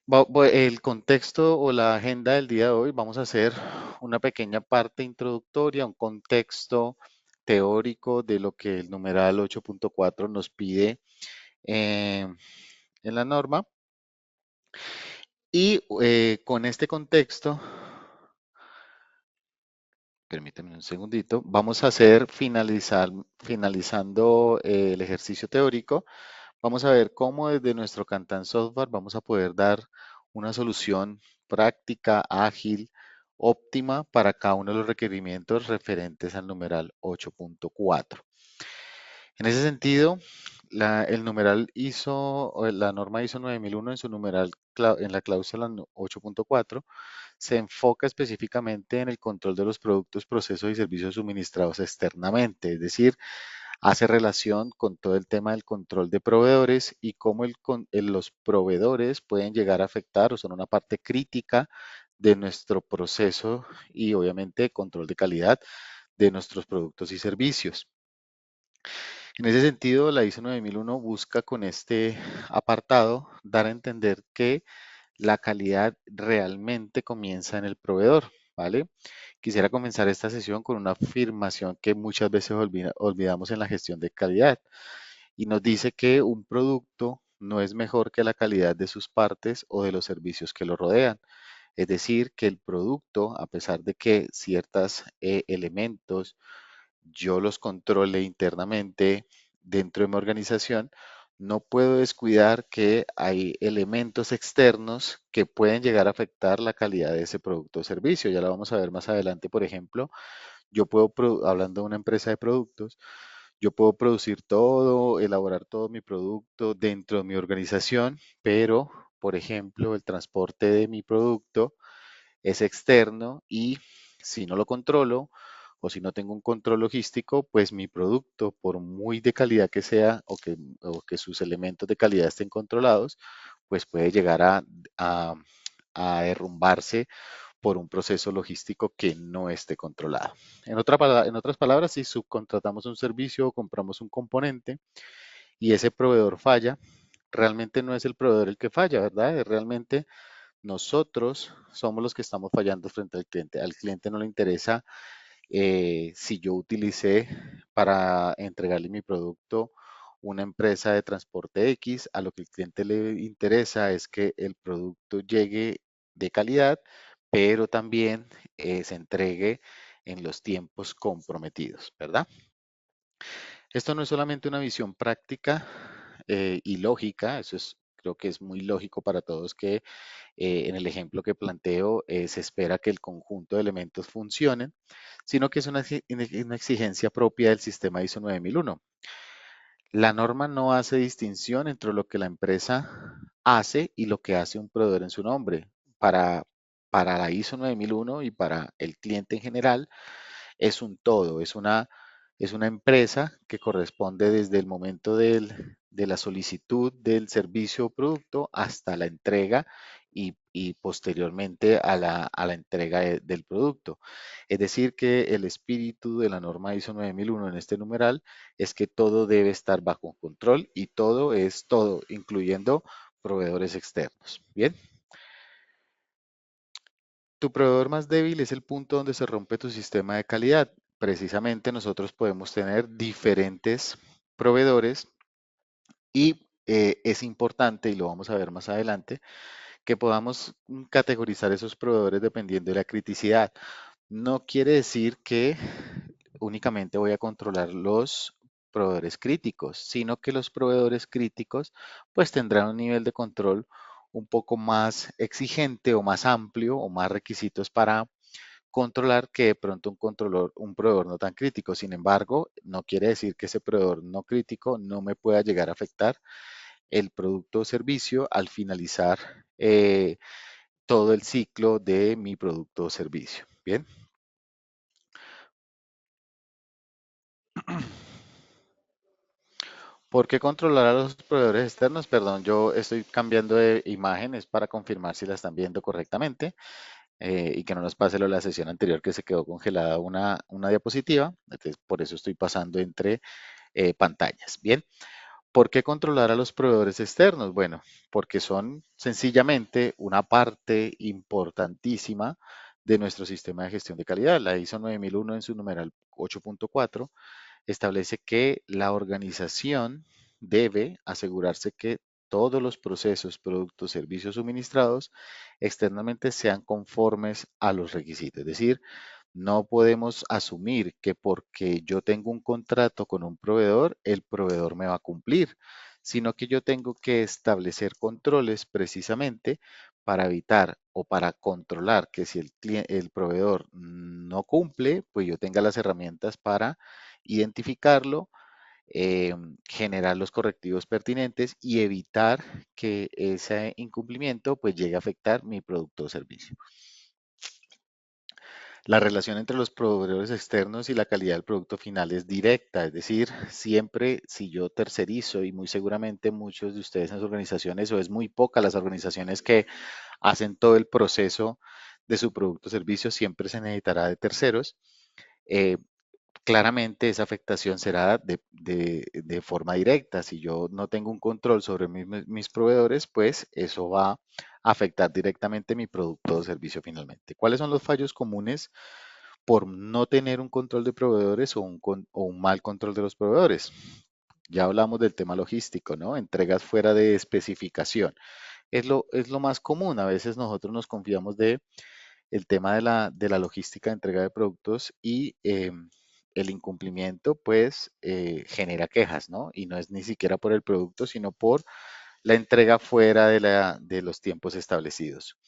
El contexto o la agenda del día de hoy, vamos a hacer una pequeña parte introductoria, un contexto teórico de lo que el numeral 8.4 nos pide eh, en la norma. Y con este contexto, permíteme un segundito, vamos a hacer finalizando el ejercicio teórico. Vamos a ver cómo desde nuestro Kantan software vamos a poder dar una solución práctica, ágil, óptima para cada uno de los requerimientos referentes al numeral 8.4. En ese sentido, el numeral ISO, o la norma ISO 9001 en su numeral, en la cláusula 8.4, se enfoca específicamente en el control de los productos, procesos y servicios suministrados externamente, es decir, hace relación con todo el tema del control de proveedores y cómo los proveedores pueden llegar a afectar o son una parte crítica de nuestro proceso y obviamente control de calidad de nuestros productos y servicios. En ese sentido, la ISO 9001 busca con este apartado dar a entender que la calidad realmente comienza en el proveedor, ¿vale? Quisiera comenzar esta sesión con una afirmación que muchas veces olvidamos en la gestión de calidad y nos dice que un producto no es mejor que la calidad de sus partes o de los servicios que lo rodean. Es decir, que el producto, a pesar de que ciertos elementos yo los controle internamente dentro de mi organización, no puedo descuidar que hay elementos externos que pueden llegar a afectar la calidad de ese producto o servicio. Ya lo vamos a ver más adelante, por ejemplo, hablando de una empresa de productos, yo puedo producir todo, elaborar todo mi producto dentro de mi organización, pero, por ejemplo, el transporte de mi producto es externo y si no lo controlo o si no tengo un control logístico, pues mi producto, por muy de calidad que sea o que sus elementos de calidad estén controlados, pues puede llegar a, a derrumbarse por un proceso logístico que no esté controlado. En otras palabras, si subcontratamos un servicio o compramos un componente y ese proveedor falla, realmente no es el proveedor el que falla, ¿verdad? Es realmente nosotros somos los que estamos fallando frente al cliente. Al cliente no le interesa si yo utilicé para entregarle mi producto una empresa de transporte X, a lo que el cliente le interesa es que el producto llegue de calidad, pero también se entregue en los tiempos comprometidos, ¿verdad? Esto no es solamente una visión práctica y lógica, creo que es muy lógico para todos que en el ejemplo que planteo se espera que el conjunto de elementos funcionen, sino que es una exigencia propia del sistema ISO 9001. La norma no hace distinción entre lo que la empresa hace y lo que hace un proveedor en su nombre. Para, para la ISO 9001 y para el cliente en general, es un todo, es una empresa que corresponde desde el momento de la solicitud del servicio o producto hasta la entrega y posteriormente a la entrega del producto. Es decir, que el espíritu de la norma ISO 9001 en este numeral es que todo debe estar bajo control y todo es todo, incluyendo proveedores externos. Bien. Tu proveedor más débil es el punto donde se rompe tu sistema de calidad. Precisamente nosotros podemos tener diferentes proveedores y es importante, y lo vamos a ver más adelante, que podamos categorizar esos proveedores dependiendo de la criticidad. No quiere decir que únicamente voy a controlar los proveedores críticos, sino que los proveedores críticos pues tendrán un nivel de control un poco más exigente o más amplio o más requisitos para controlar que de pronto un proveedor no tan crítico. Sin embargo, no quiere decir que ese proveedor no crítico no me pueda llegar a afectar el producto o servicio al finalizar todo el ciclo de mi producto o servicio. Bien. ¿Por qué controlar a los proveedores externos? Perdón, yo estoy cambiando de imagen, es para confirmar si la están viendo correctamente y que no nos pase lo de la sesión anterior que se quedó congelada una diapositiva. Entonces, por eso estoy pasando entre pantallas. Bien, ¿Por qué controlar a los proveedores externos? Bueno, porque son sencillamente una parte importantísima de nuestro sistema de gestión de calidad. La ISO 9001 en su numeral 8.4 establece que la organización debe asegurarse que todos los procesos, productos, servicios suministrados externamente sean conformes a los requisitos. Es decir, no podemos asumir que porque yo tengo un contrato con un proveedor, el proveedor me va a cumplir, sino que yo tengo que establecer controles precisamente para evitar o para controlar que si el proveedor no cumple, pues yo tenga las herramientas para identificarlo, generar los correctivos pertinentes y evitar que ese incumplimiento pues llegue a afectar mi producto o servicio. La relación entre los proveedores externos y la calidad del producto final es directa, es decir, siempre si yo tercerizo, y muy seguramente muchos de ustedes en sus organizaciones, o es muy poca las organizaciones que hacen todo el proceso de su producto o servicio, siempre se necesitará de terceros. eh, Claramente esa afectación será de forma directa. Si yo no tengo un control sobre mis proveedores, pues eso va a afectar directamente mi producto o servicio finalmente. ¿Cuáles son los fallos comunes por no tener un control de proveedores o un mal control de los proveedores? Ya hablamos del tema logístico, ¿no? Entregas fuera de especificación. Es lo más común. A veces nosotros nos confiamos de el tema de la logística de entrega de productos y el incumplimiento pues genera quejas, ¿no? Y no es ni siquiera por el producto, sino por la entrega fuera de los tiempos establecidos.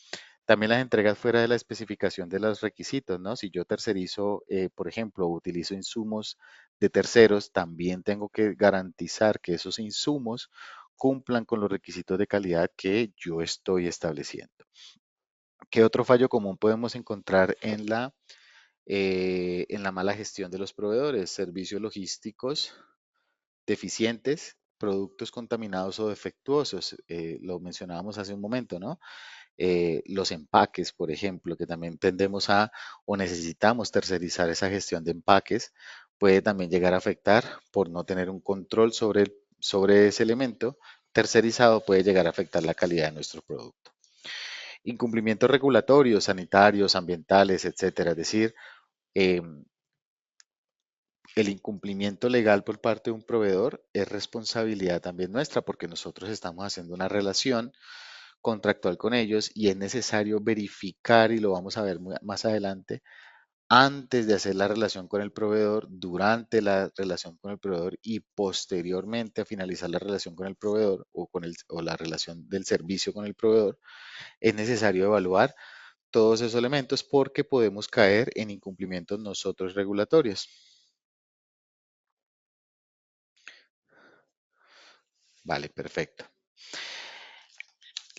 También las entregas fuera de la especificación de los requisitos, ¿no? Si yo tercerizo, por ejemplo, utilizo insumos de terceros, también tengo que garantizar que esos insumos cumplan con los requisitos de calidad que yo estoy estableciendo. ¿Qué otro fallo común podemos encontrar en la mala gestión de los proveedores? Servicios logísticos deficientes, productos contaminados o defectuosos. Lo mencionábamos hace un momento, ¿no? Los empaques, por ejemplo, que también tendemos a o necesitamos tercerizar esa gestión de empaques, puede también llegar a afectar por no tener un control sobre ese elemento tercerizado, puede llegar a afectar la calidad de nuestro producto. Incumplimientos regulatorios, sanitarios, ambientales, etcétera. Es decir, em, el incumplimiento legal por parte de un proveedor es responsabilidad también nuestra porque nosotros estamos haciendo una relación contractual con ellos y es necesario verificar, y lo vamos a ver más adelante, antes de hacer la relación con el proveedor, durante la relación con el proveedor y posteriormente a finalizar la relación con el proveedor o la relación del servicio con el proveedor, es necesario evaluar todos esos elementos porque podemos caer en incumplimientos nosotros regulatorios. Vale, perfecto.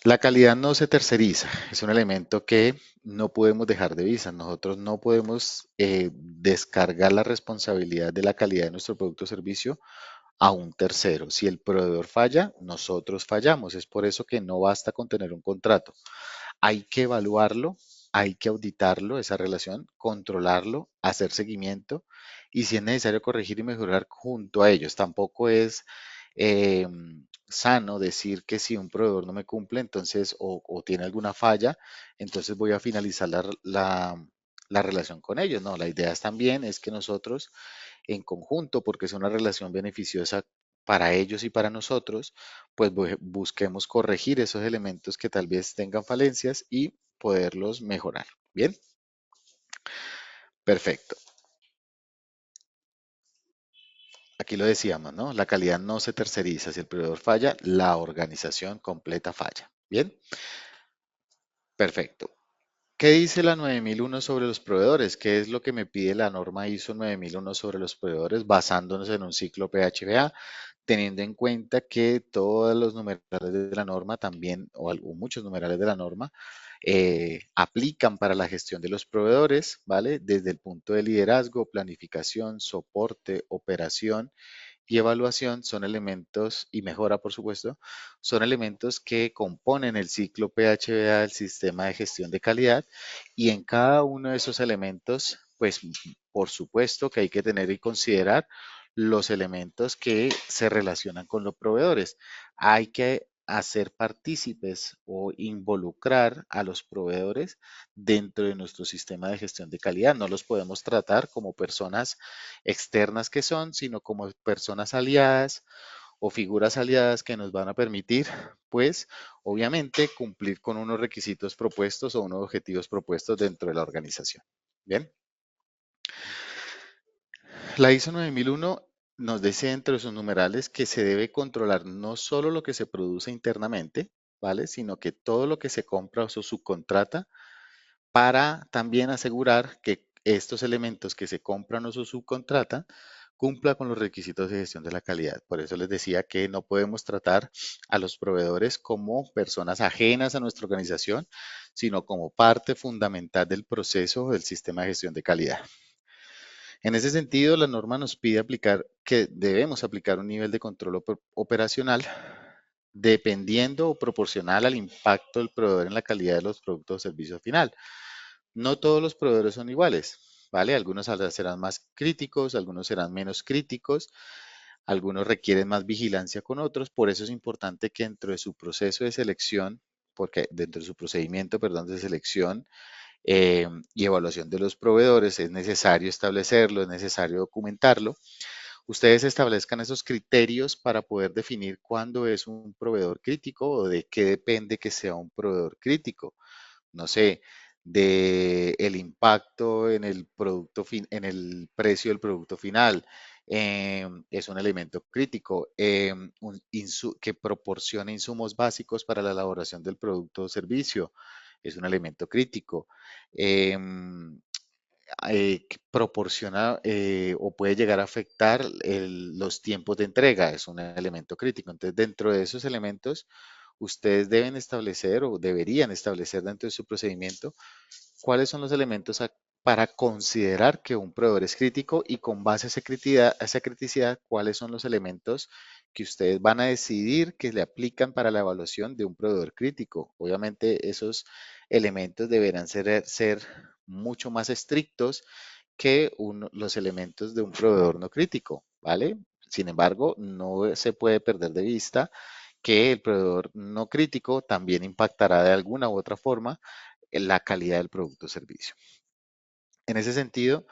La calidad no se terceriza, es un elemento que no podemos dejar de vista. Nosotros no podemos descargar la responsabilidad de la calidad de nuestro producto o servicio a un tercero. Si el proveedor falla, nosotros fallamos. Es por eso que no basta con tener un contrato. Hay que evaluarlo, hay que auditarlo, esa relación, controlarlo, hacer seguimiento y si es necesario corregir y mejorar junto a ellos. Tampoco es eh, sano decir que si un proveedor no me cumple, entonces, o tiene alguna falla, entonces voy a finalizar la relación con ellos. No, la idea es también es que nosotros en conjunto, porque es una relación beneficiosa para ellos y para nosotros, pues busquemos corregir esos elementos que tal vez tengan falencias y poderlos mejorar. Bien, perfecto. Aquí lo decíamos, ¿no? La calidad no se terceriza. Si el proveedor falla, la organización completa falla. Bien, perfecto. ¿Qué dice la 9001 sobre los proveedores? ¿Qué es lo que me pide la norma ISO 9001 sobre los proveedores basándonos en un ciclo PHBA, teniendo en cuenta que todos los numerales de la norma también, o muchos numerales de la norma, aplican para la gestión de los proveedores, ¿vale? Desde el punto de liderazgo, planificación, soporte, operación y evaluación son elementos, y mejora por supuesto, son elementos que componen el ciclo PHBA del sistema de gestión de calidad y en cada uno de esos elementos, pues por supuesto que hay que tener y considerar los elementos que se relacionan con los proveedores. Hay que hacer partícipes o involucrar a los proveedores dentro de nuestro sistema de gestión de calidad. No los podemos tratar como personas externas que son, sino como personas aliadas o figuras aliadas que nos van a permitir, pues, obviamente, cumplir con unos requisitos propuestos o unos objetivos propuestos dentro de la organización. Bien, la ISO 9001 nos dice entre sus numerales que se debe controlar no solo lo que se produce internamente, ¿vale? Sino que todo lo que se compra o se subcontrata para también asegurar que estos elementos que se compran o se subcontratan cumpla con los requisitos de gestión de la calidad. Por eso les decía que no podemos tratar a los proveedores como personas ajenas a nuestra organización, sino como parte fundamental del proceso del sistema de gestión de calidad. En ese sentido, la norma nos pide aplicar que debemos aplicar un nivel de control operacional dependiendo o proporcional al impacto del proveedor en la calidad de los productos o servicios final. No todos los proveedores son iguales, ¿vale? Algunos serán más críticos, algunos serán menos críticos, algunos requieren más vigilancia con otros, por eso es importante que dentro de su proceso de selección, porque dentro de su procedimiento, perdón, de selección y evaluación de los proveedores es necesario establecerlo, es necesario documentarlo. Ustedes establezcan esos criterios para poder definir cuándo es un proveedor crítico o de qué depende que sea un proveedor crítico, no sé, de el impacto en el producto en el precio del producto final. Es un elemento crítico, que proporciona insumos básicos para la elaboración del producto o servicio, es un elemento crítico. Em, que proporciona o puede llegar a afectar los tiempos de entrega, es un elemento crítico. Entonces, dentro de esos elementos, ustedes deben establecer o deberían establecer dentro de su procedimiento cuáles son los elementos para considerar que un proveedor es crítico y con base a esa criticidad, cuáles son los elementos que ustedes van a decidir que le aplican para la evaluación de un proveedor crítico. Obviamente esos elementos deberán ser mucho más estrictos que los elementos de un proveedor no crítico, ¿vale? Sin embargo, no se puede perder de vista que el proveedor no crítico también impactará de alguna u otra forma en la calidad del producto o servicio. En ese sentido,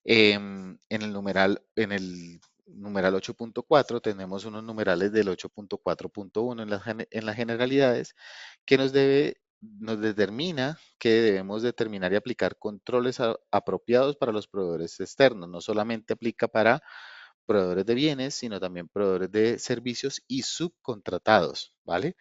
en el numeral 8.4 tenemos unos numerales del 8.4.1 en las generalidades que nos determina que debemos determinar y aplicar controles apropiados para los proveedores externos. No solamente aplica para proveedores de bienes, sino también proveedores de servicios y subcontratados, ¿vale?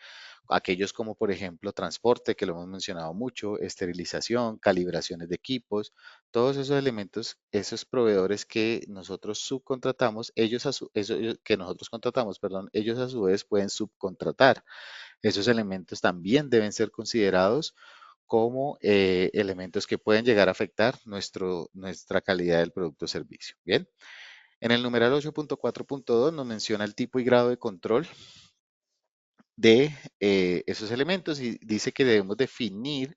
Aquellos como por ejemplo transporte, que lo hemos mencionado mucho, esterilización, calibraciones de equipos, todos esos elementos, esos proveedores que nosotros subcontratamos, que nosotros contratamos, perdón, ellos a su vez pueden subcontratar. Esos elementos también deben ser considerados como elementos que pueden llegar a afectar nuestra calidad del producto o servicio. Bien. En el numeral 8.4.2 nos menciona el tipo y grado de control de esos elementos y dice que debemos definir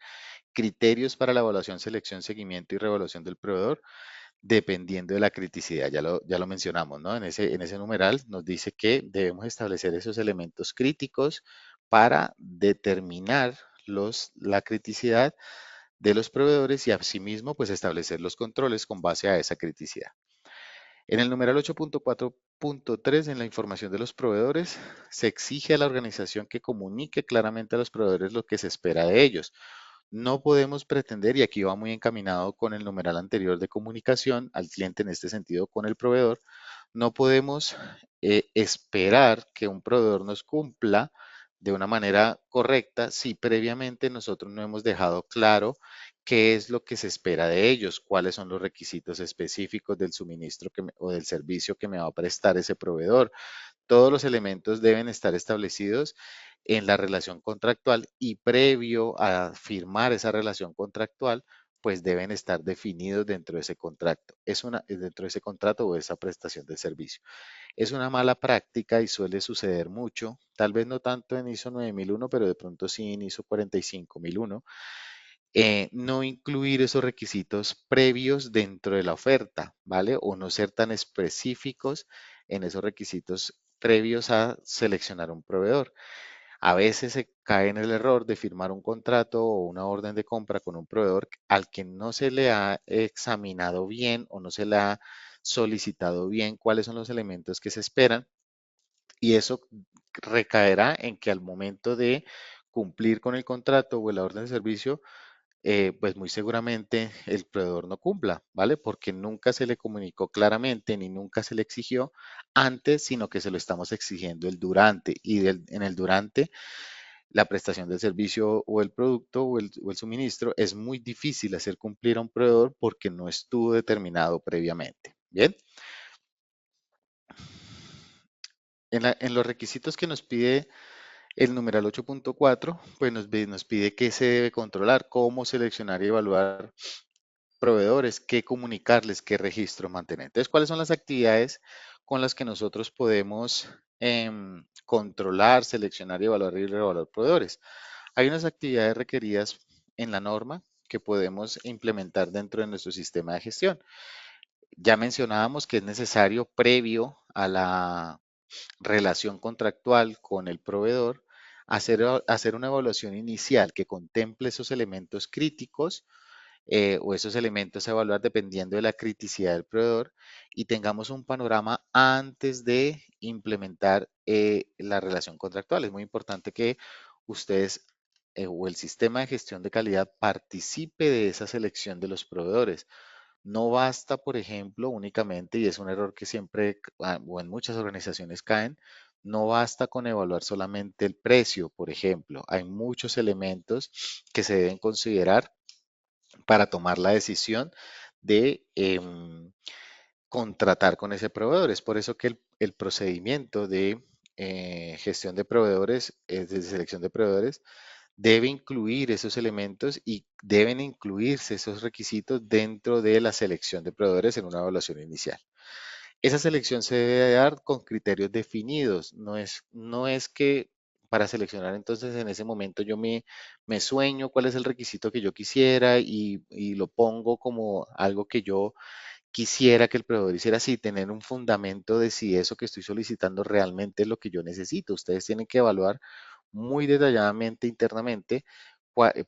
criterios para la evaluación, selección, seguimiento y revaluación del proveedor dependiendo de la criticidad. Ya lo mencionamos, ¿no? En ese numeral nos dice que debemos establecer esos elementos críticos para determinar la criticidad de los proveedores y asimismo pues establecer los controles con base a esa criticidad. En el numeral 8.4.3, en la información de los proveedores, se exige a la organización que comunique claramente a los proveedores lo que se espera de ellos. No podemos pretender, y aquí va muy encaminado con el numeral anterior de comunicación al cliente, en este sentido con el proveedor, no podemos esperar que un proveedor nos cumpla de una manera correcta si previamente nosotros no hemos dejado claro qué es lo que se espera de ellos, cuáles son los requisitos específicos del suministro o del servicio que me va a prestar ese proveedor. Todos los elementos deben estar establecidos en la relación contractual y previo a firmar esa relación contractual, pues deben estar definidos dentro de ese contrato. Dentro de ese contrato o esa prestación de servicio. Es una mala práctica y suele suceder mucho, tal vez no tanto en ISO 9001, pero de pronto sí en ISO 45001, No incluir esos requisitos previos dentro de la oferta, ¿vale? O no ser tan específicos en esos requisitos previos a seleccionar un proveedor. A veces se cae en el error de firmar un contrato o una orden de compra con un proveedor al que no se le ha examinado bien o no se le ha solicitado bien cuáles son los elementos que se esperan, y eso recaerá en que al momento de cumplir con el contrato o la orden de servicio, pues muy seguramente el proveedor no cumpla, ¿vale? Porque nunca se le comunicó claramente ni nunca se le exigió antes, sino que se lo estamos exigiendo el durante. Y en el durante, la prestación del servicio o el producto o el suministro es muy difícil hacer cumplir a un proveedor porque no estuvo determinado previamente. Bien, en los requisitos que nos pide el numeral 8.4, pues nos pide qué se debe controlar, cómo seleccionar y evaluar proveedores, qué comunicarles, qué registro mantener. Entonces, ¿cuáles son las actividades con las que nosotros podemos controlar, seleccionar y evaluar y reevaluar proveedores? Hay unas actividades requeridas en la norma que podemos implementar dentro de nuestro sistema de gestión. Ya mencionábamos que es necesario, previo a la relación contractual con el proveedor, hacer una evaluación inicial que contemple esos elementos críticos, o esos elementos a evaluar dependiendo de la criticidad del proveedor, y tengamos un panorama antes de implementar la relación contractual. Es muy importante que ustedes, o el sistema de gestión de calidad, participe de esa selección de los proveedores. No basta, por ejemplo, únicamente, y es un error que siempre o en muchas organizaciones caen, no basta con evaluar solamente el precio, por ejemplo. Hay muchos elementos que se deben considerar para tomar la decisión de contratar con ese proveedor. Es por eso que el procedimiento de gestión de proveedores, de selección de proveedores, debe incluir esos elementos y deben incluirse esos requisitos dentro de la selección de proveedores en una evaluación inicial. Esa selección se debe dar con criterios definidos, no es que para seleccionar entonces en ese momento yo me sueño cuál es el requisito que yo quisiera y lo pongo como algo que yo quisiera que el proveedor hiciera así, tener un fundamento de si eso que estoy solicitando realmente es lo que yo necesito. Ustedes tienen que evaluar muy detalladamente internamente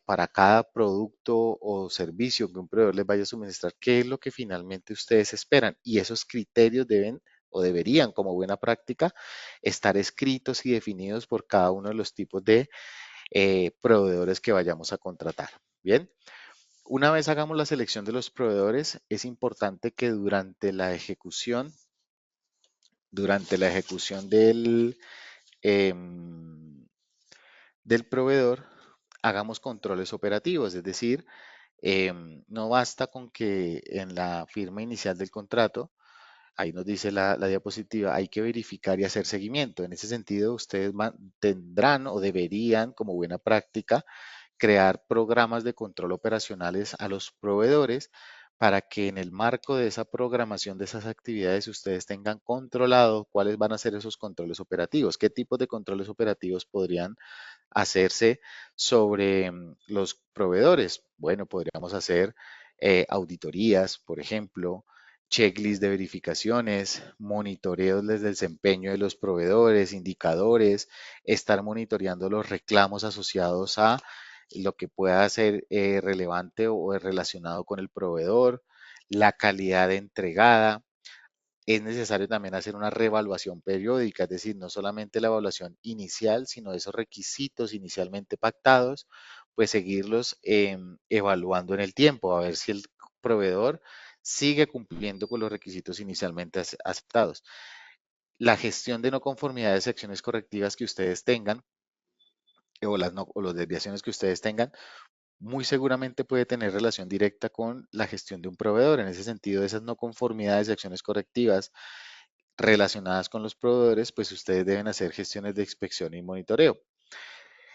para cada producto o servicio que un proveedor les vaya a suministrar, qué es lo que finalmente ustedes esperan. Y esos criterios deben o deberían, como buena práctica, estar escritos y definidos por cada uno de los tipos de proveedores que vayamos a contratar. Bien, una vez hagamos la selección de los proveedores, es importante que durante la ejecución em, del proveedor hagamos controles operativos, es decir, no basta con que en la firma inicial del contrato, ahí nos dice la diapositiva, hay que verificar y hacer seguimiento. En ese sentido, ustedes tendrán o deberían, como buena práctica, crear programas de control operacionales a los proveedores para que en el marco de esa programación de esas actividades ustedes tengan controlado cuáles van a ser esos controles operativos, qué tipos de controles operativos podrían hacerse sobre los proveedores. Bueno, podríamos hacer auditorías, por ejemplo, checklist de verificaciones, monitoreos del desempeño de los proveedores, indicadores, estar monitoreando los reclamos asociados a lo que pueda ser relevante o relacionado con el proveedor, la calidad entregada. Es necesario también hacer una reevaluación periódica, es decir, no solamente la evaluación inicial, sino esos requisitos inicialmente pactados, pues seguirlos evaluando en el tiempo, a ver si el proveedor sigue cumpliendo con los requisitos inicialmente aceptados. La gestión de no conformidades y acciones correctivas que ustedes tengan, o las desviaciones que ustedes tengan, muy seguramente puede tener relación directa con la gestión de un proveedor. En ese sentido, esas no conformidades y acciones correctivas relacionadas con los proveedores, pues ustedes deben hacer gestiones de inspección y monitoreo.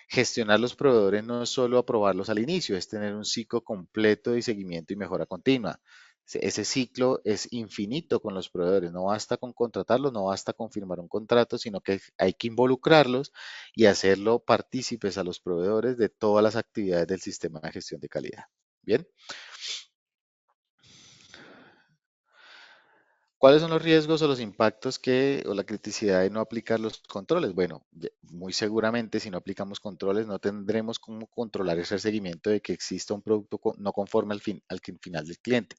Gestionar los proveedores no es solo aprobarlos al inicio, es tener un ciclo completo de seguimiento y mejora continua. Ese ciclo es infinito con los proveedores. No basta con contratarlos, no basta con firmar un contrato, sino que hay que involucrarlos y hacerlo partícipes a los proveedores de todas las actividades del sistema de gestión de calidad. Bien, ¿cuáles son los riesgos o los impactos o la criticidad de no aplicar los controles? Bueno, muy seguramente si no aplicamos controles no tendremos cómo controlar ese seguimiento de que exista un producto no conforme al final del cliente.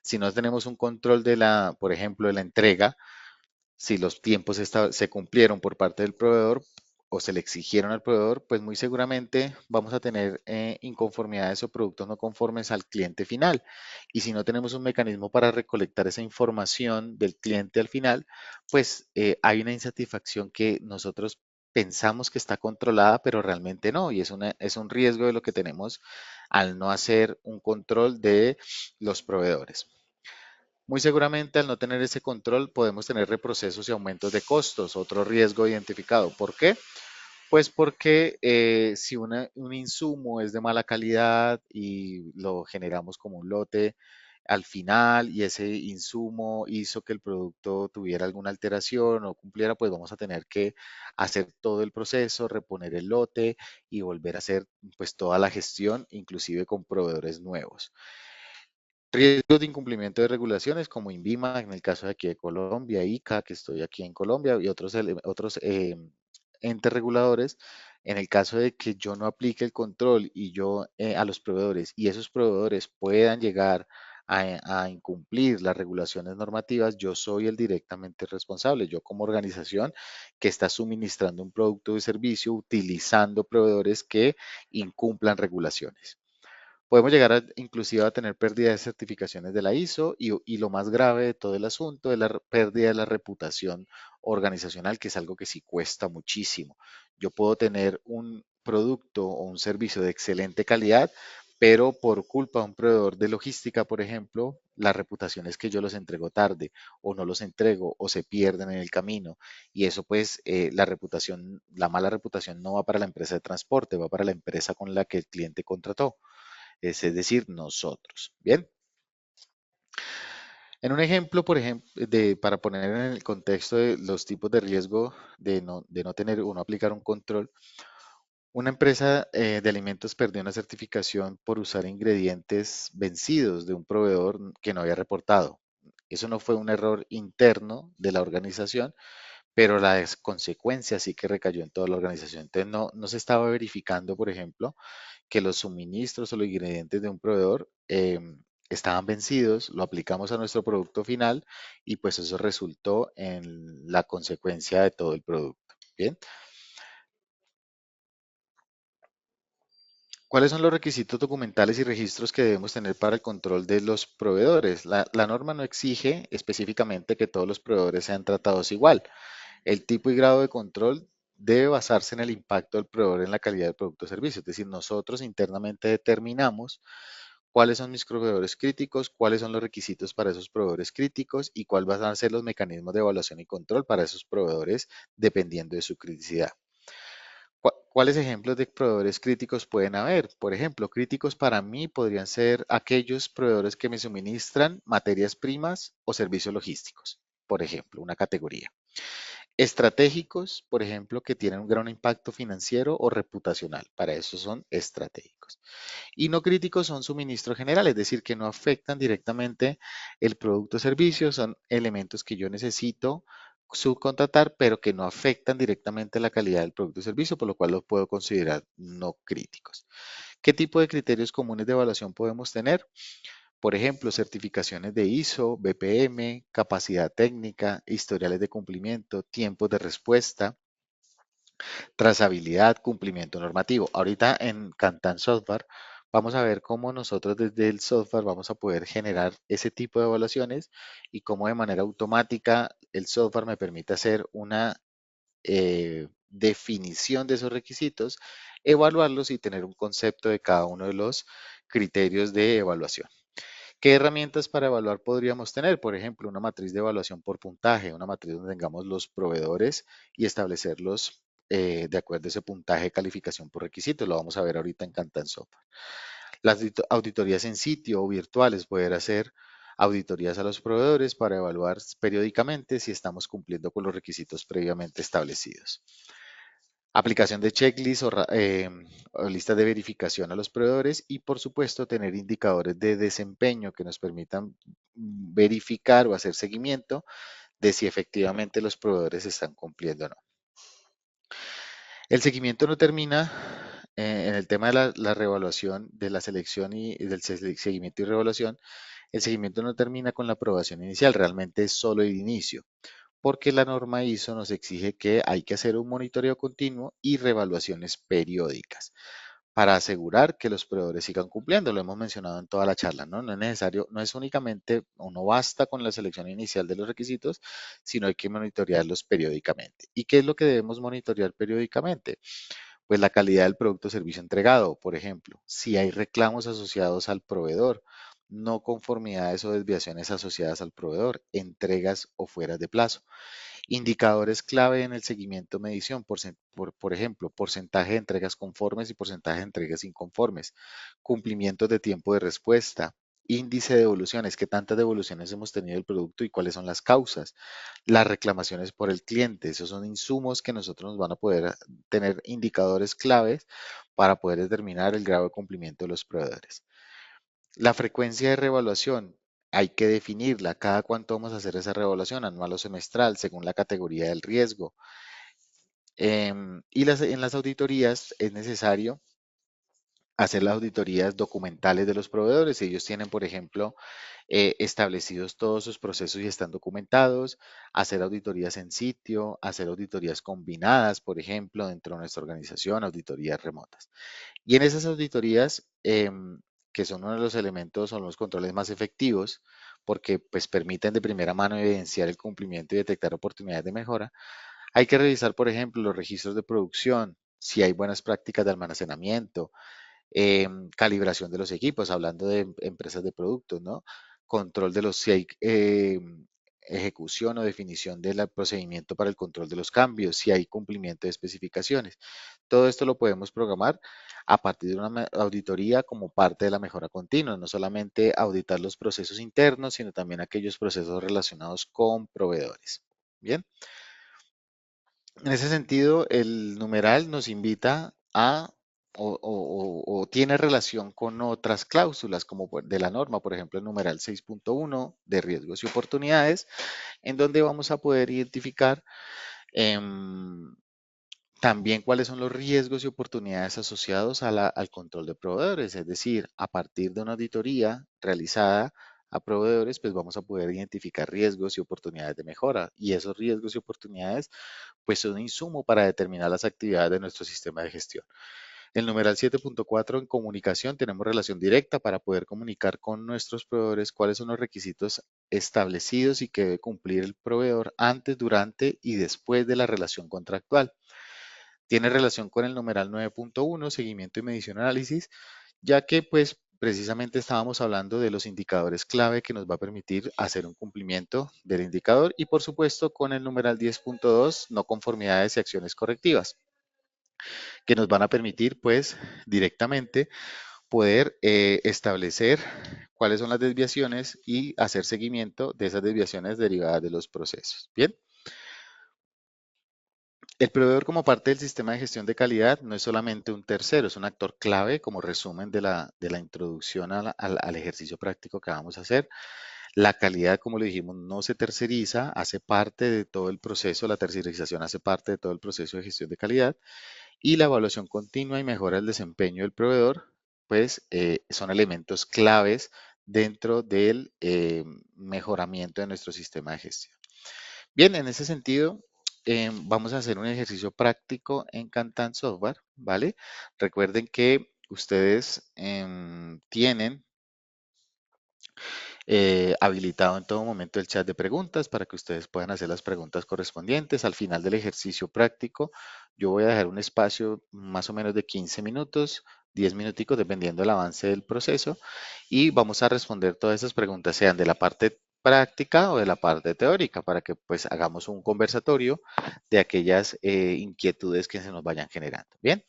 Si no tenemos un control por ejemplo, de la entrega, si los tiempos se cumplieron por parte del proveedor o se le exigieron al proveedor, pues muy seguramente vamos a tener inconformidades o productos no conformes al cliente final. Y si no tenemos un mecanismo para recolectar esa información del cliente al final, pues hay una insatisfacción que nosotros pensamos que está controlada, pero realmente no. Y es un riesgo de lo que tenemos al no hacer un control de los proveedores. Muy seguramente al no tener ese control podemos tener reprocesos y aumentos de costos, otro riesgo identificado. ¿Por qué? Pues porque si un insumo es de mala calidad y lo generamos como un lote al final y ese insumo hizo que el producto tuviera alguna alteración o cumpliera, pues vamos a tener que hacer todo el proceso, reponer el lote y volver a hacer pues toda la gestión, inclusive con proveedores nuevos. Riesgos de incumplimiento de regulaciones como INVIMA, en el caso de aquí de Colombia, ICA, que estoy aquí en Colombia, y otros entes reguladores, en el caso de que yo no aplique el control y yo a los proveedores y esos proveedores puedan llegar a incumplir las regulaciones normativas, yo soy el directamente responsable, yo como organización que está suministrando un producto o servicio utilizando proveedores que incumplan regulaciones. Podemos llegar inclusive a tener pérdida de certificaciones de la ISO y lo más grave de todo el asunto es la pérdida de la reputación organizacional, que es algo que sí cuesta muchísimo. Yo puedo tener un producto o un servicio de excelente calidad, pero por culpa de un proveedor de logística, por ejemplo, la reputación es que yo los entrego tarde o no los entrego o se pierden en el camino. Y eso pues, la mala reputación no va para la empresa de transporte, va para la empresa con la que el cliente contrató, es decir, nosotros. Bien, en un ejemplo, por ejemplo, para poner en el contexto de los tipos de riesgo de no tener o no aplicar un control, una empresa de alimentos perdió una certificación por usar ingredientes vencidos de un proveedor que no había reportado. Eso no fue un error interno de la organización, pero la consecuencia sí que recayó en toda la organización. Entonces no se estaba verificando, por ejemplo, que los suministros o los ingredientes de un proveedor estaban vencidos, lo aplicamos a nuestro producto final y pues eso resultó en la consecuencia de todo el producto. Bien, ¿cuáles son los requisitos documentales y registros que debemos tener para el control de los proveedores? La norma no exige específicamente que todos los proveedores sean tratados igual. El tipo y grado de control debe basarse en el impacto del proveedor en la calidad del producto o servicio. Es decir, nosotros internamente determinamos cuáles son mis proveedores críticos, cuáles son los requisitos para esos proveedores críticos y cuáles van a ser los mecanismos de evaluación y control para esos proveedores dependiendo de su criticidad. ¿Cuáles ejemplos de proveedores críticos pueden haber? Por ejemplo, críticos para mí podrían ser aquellos proveedores que me suministran materias primas o servicios logísticos, por ejemplo, una categoría. Estratégicos, por ejemplo, que tienen un gran impacto financiero o reputacional. Para eso son estratégicos. Y no críticos son suministro general, es decir, que no afectan directamente el producto o servicio, son elementos que yo necesito subcontratar, pero que no afectan directamente la calidad del producto o servicio, por lo cual los puedo considerar no críticos. ¿Qué tipo de criterios comunes de evaluación podemos tener? Por ejemplo, certificaciones de ISO, BPM, capacidad técnica, historiales de cumplimiento, tiempos de respuesta, trazabilidad, cumplimiento normativo. Ahorita en Kantan Software vamos a ver cómo nosotros desde el software vamos a poder generar ese tipo de evaluaciones y cómo de manera automática el software me permite hacer una definición de esos requisitos, evaluarlos y tener un concepto de cada uno de los criterios de evaluación. ¿Qué herramientas para evaluar podríamos tener? Por ejemplo, una matriz de evaluación por puntaje, una matriz donde tengamos los proveedores y establecerlos de acuerdo a ese puntaje de calificación por requisitos. Lo vamos a ver ahorita en Kantan Software. Las auditorías en sitio o virtuales, poder hacer auditorías a los proveedores para evaluar periódicamente si estamos cumpliendo con los requisitos previamente establecidos. Aplicación de checklist o listas de verificación a los proveedores y, por supuesto, tener indicadores de desempeño que nos permitan verificar o hacer seguimiento de si efectivamente los proveedores están cumpliendo o no. El seguimiento no termina en el tema de la reevaluación, de la selección y del seguimiento y reevaluación. El seguimiento no termina con la aprobación inicial, realmente es solo el inicio, porque la norma ISO nos exige que hay que hacer un monitoreo continuo y reevaluaciones periódicas para asegurar que los proveedores sigan cumpliendo. Lo hemos mencionado en toda la charla, ¿no? No es necesario, no es únicamente o no basta con la selección inicial de los requisitos, sino hay que monitorearlos periódicamente. ¿Y qué es lo que debemos monitorear periódicamente? Pues la calidad del producto o servicio entregado, por ejemplo, si hay reclamos asociados al proveedor, no conformidades o desviaciones asociadas al proveedor, entregas o fueras de plazo. Indicadores clave en el seguimiento medición, por ejemplo, porcentaje de entregas conformes y porcentaje de entregas inconformes, cumplimientos de tiempo de respuesta, índice de devoluciones, qué tantas devoluciones hemos tenido del producto y cuáles son las causas, las reclamaciones por el cliente, esos son insumos que nosotros nos van a poder tener indicadores claves para poder determinar el grado de cumplimiento de los proveedores. La frecuencia de reevaluación hay que definirla. Cada cuánto vamos a hacer esa reevaluación, anual o semestral, según la categoría del riesgo. En las auditorías es necesario hacer las auditorías documentales de los proveedores. Ellos tienen, por ejemplo, establecidos todos sus procesos y están documentados, hacer auditorías en sitio, hacer auditorías combinadas, por ejemplo, dentro de nuestra organización, auditorías remotas. Y en esas auditorías, que son uno de los elementos, son los controles más efectivos, porque pues permiten de primera mano evidenciar el cumplimiento y detectar oportunidades de mejora, hay que revisar, por ejemplo, los registros de producción, si hay buenas prácticas de almacenamiento, calibración de los equipos, hablando de empresas de productos, ¿no? Control de los, si hay ejecución o definición del procedimiento para el control de los cambios, si hay cumplimiento de especificaciones. Todo esto lo podemos programar a partir de una auditoría como parte de la mejora continua, no solamente auditar los procesos internos, sino también aquellos procesos relacionados con proveedores. Bien, en ese sentido, el numeral nos invita a o tiene relación con otras cláusulas como de la norma, por ejemplo, el numeral 6.1 de riesgos y oportunidades, en donde vamos a poder identificar em, también cuáles son los riesgos y oportunidades asociados al control de proveedores, es decir, a partir de una auditoría realizada a proveedores, pues vamos a poder identificar riesgos y oportunidades de mejora. Y esos riesgos y oportunidades, pues son un insumo para determinar las actividades de nuestro sistema de gestión. El numeral 7.4 en comunicación tenemos relación directa para poder comunicar con nuestros proveedores cuáles son los requisitos establecidos y que debe cumplir el proveedor antes, durante y después de la relación contractual. Tiene relación con el numeral 9.1, seguimiento y medición análisis, ya que pues precisamente estábamos hablando de los indicadores clave que nos va a permitir hacer un cumplimiento del indicador y por supuesto con el numeral 10.2, no conformidades y acciones correctivas, que nos van a permitir pues directamente poder establecer cuáles son las desviaciones y hacer seguimiento de esas desviaciones derivadas de los procesos. Bien. El proveedor como parte del sistema de gestión de calidad no es solamente un tercero, es un actor clave como resumen de la introducción al ejercicio práctico que vamos a hacer. La calidad, como le dijimos, no se terceriza, hace parte de todo el proceso, la tercerización hace parte de todo el proceso de gestión de calidad y la evaluación continua y mejora del desempeño del proveedor, pues son elementos claves dentro del mejoramiento de nuestro sistema de gestión. Bien, en ese sentido, vamos a hacer un ejercicio práctico en Kantan Software, ¿vale? Recuerden que ustedes tienen habilitado en todo momento el chat de preguntas para que ustedes puedan hacer las preguntas correspondientes. Al final del ejercicio práctico, yo voy a dejar un espacio más o menos de 15 minutos, 10 minuticos, dependiendo del avance del proceso, y vamos a responder todas esas preguntas, sean de la parte práctica o de la parte teórica, para que pues hagamos un conversatorio de aquellas inquietudes que se nos vayan generando. Bien.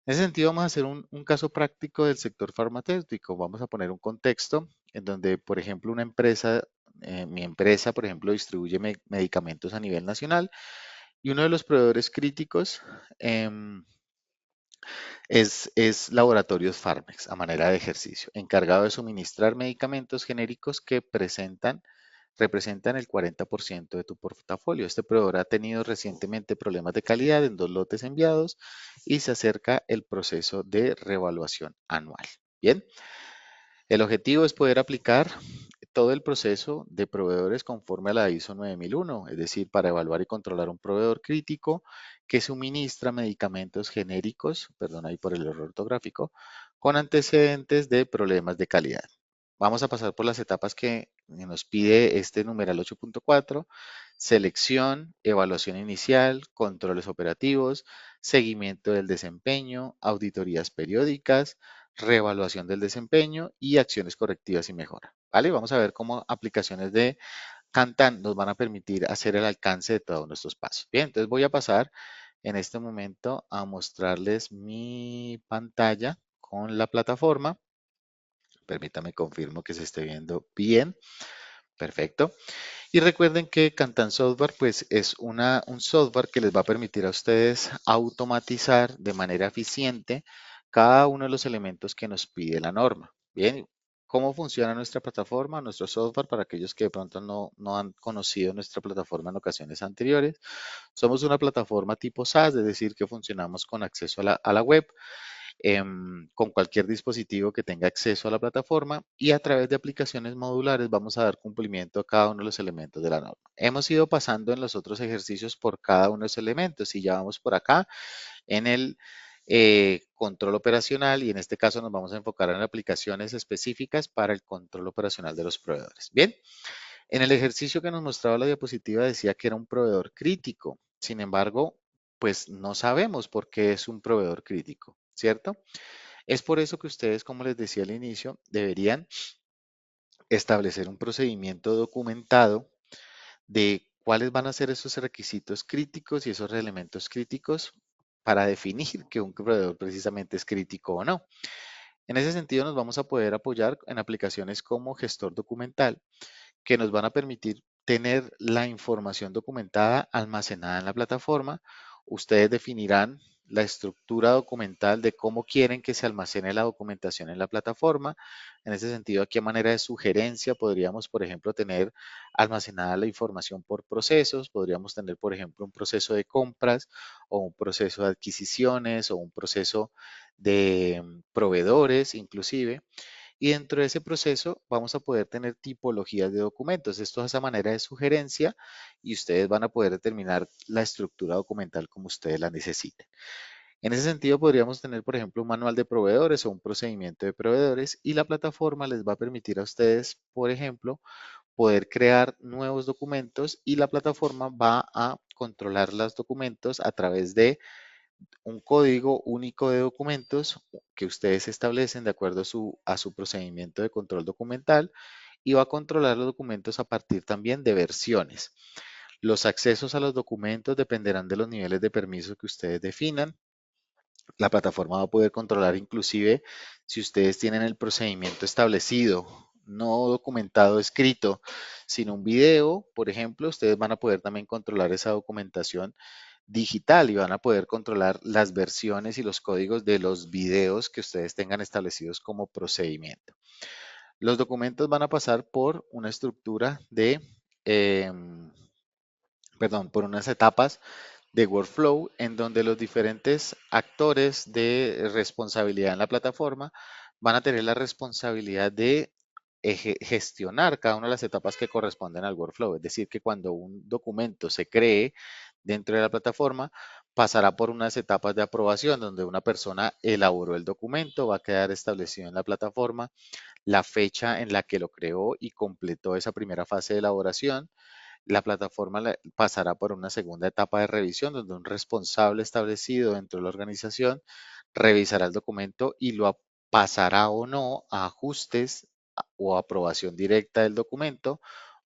En ese sentido, vamos a hacer un caso práctico del sector farmacéutico. Vamos a poner un contexto en donde, por ejemplo, una empresa, mi empresa, por ejemplo, distribuye medicamentos a nivel nacional y uno de los proveedores críticos em, es Laboratorios Farmex, a manera de ejercicio, encargado de suministrar medicamentos genéricos que representan el 40% de tu portafolio. Este proveedor ha tenido recientemente problemas de calidad en 2 lotes enviados y se acerca el proceso de reevaluación anual. Bien, el objetivo es poder aplicar todo el proceso de proveedores conforme a la ISO 9001, es decir, para evaluar y controlar un proveedor crítico que suministra medicamentos genéricos, perdón ahí por el error ortográfico, con antecedentes de problemas de calidad. Vamos a pasar por las etapas que nos pide este numeral 8.4: selección, evaluación inicial, controles operativos, seguimiento del desempeño, auditorías periódicas, reevaluación del desempeño y acciones correctivas y mejora. ¿Vale? Vamos a ver cómo aplicaciones de Kantan nos van a permitir hacer el alcance de todos nuestros pasos. Bien, entonces voy a pasar en este momento a mostrarles mi pantalla con la plataforma. Permítame confirmo que se esté viendo bien. Perfecto. Y recuerden que Kantan Software pues es un software que les va a permitir a ustedes automatizar de manera eficiente cada uno de los elementos que nos pide la norma. Bien, ¿cómo funciona nuestra plataforma, nuestro software? Para aquellos que de pronto no han conocido nuestra plataforma en ocasiones anteriores, somos una plataforma tipo SaaS, es decir, que funcionamos con acceso a la web, con cualquier dispositivo que tenga acceso a la plataforma, y a través de aplicaciones modulares vamos a dar cumplimiento a cada uno de los elementos de la norma. Hemos ido pasando en los otros ejercicios por cada uno de los elementos y ya vamos por acá en el control operacional, y en este caso nos vamos a enfocar en aplicaciones específicas para el control operacional de los proveedores. Bien, en el ejercicio que nos mostraba la diapositiva decía que era un proveedor crítico. Sin embargo, pues no sabemos por qué es un proveedor crítico, ¿cierto? Es por eso que ustedes, como les decía al inicio, deberían establecer un procedimiento documentado de cuáles van a ser esos requisitos críticos y esos elementos críticos para definir que un proveedor precisamente es crítico o no. En ese sentido, nos vamos a poder apoyar en aplicaciones como gestor documental, que nos van a permitir tener la información documentada almacenada en la plataforma. Ustedes definirán la estructura documental de cómo quieren que se almacene la documentación en la plataforma. En ese sentido, aquí a manera de sugerencia podríamos, por ejemplo, tener almacenada la información por procesos. Podríamos tener, por ejemplo, un proceso de compras o un proceso de adquisiciones o un proceso de proveedores inclusive. Y dentro de ese proceso vamos a poder tener tipologías de documentos. Esto es a manera de sugerencia y ustedes van a poder determinar la estructura documental como ustedes la necesiten. En ese sentido, podríamos tener, por ejemplo, un manual de proveedores o un procedimiento de proveedores, y la plataforma les va a permitir a ustedes, por ejemplo, poder crear nuevos documentos, y la plataforma va a controlar los documentos a través de un código único de documentos que ustedes establecen de acuerdo a su procedimiento de control documental, y va a controlar los documentos a partir también de versiones. Los accesos a los documentos dependerán de los niveles de permiso que ustedes definan. La plataforma va a poder controlar inclusive si ustedes tienen el procedimiento establecido, no documentado escrito, sino un video, por ejemplo. Ustedes van a poder también controlar esa documentación digital y van a poder controlar las versiones y los códigos de los videos que ustedes tengan establecidos como procedimiento. Los documentos van a pasar por una estructura em, por unas etapas de workflow en donde los diferentes actores de responsabilidad en la plataforma van a tener la responsabilidad de gestionar cada una de las etapas que corresponden al workflow. Es decir, que cuando un documento se cree dentro de la plataforma, pasará por unas etapas de aprobación donde una persona elaboró el documento, va a quedar establecido en la plataforma la fecha en la que lo creó y completó esa primera fase de elaboración. La plataforma pasará por una segunda etapa de revisión donde un responsable establecido dentro de la organización revisará el documento y lo pasará o no a ajustes o aprobación directa del documento,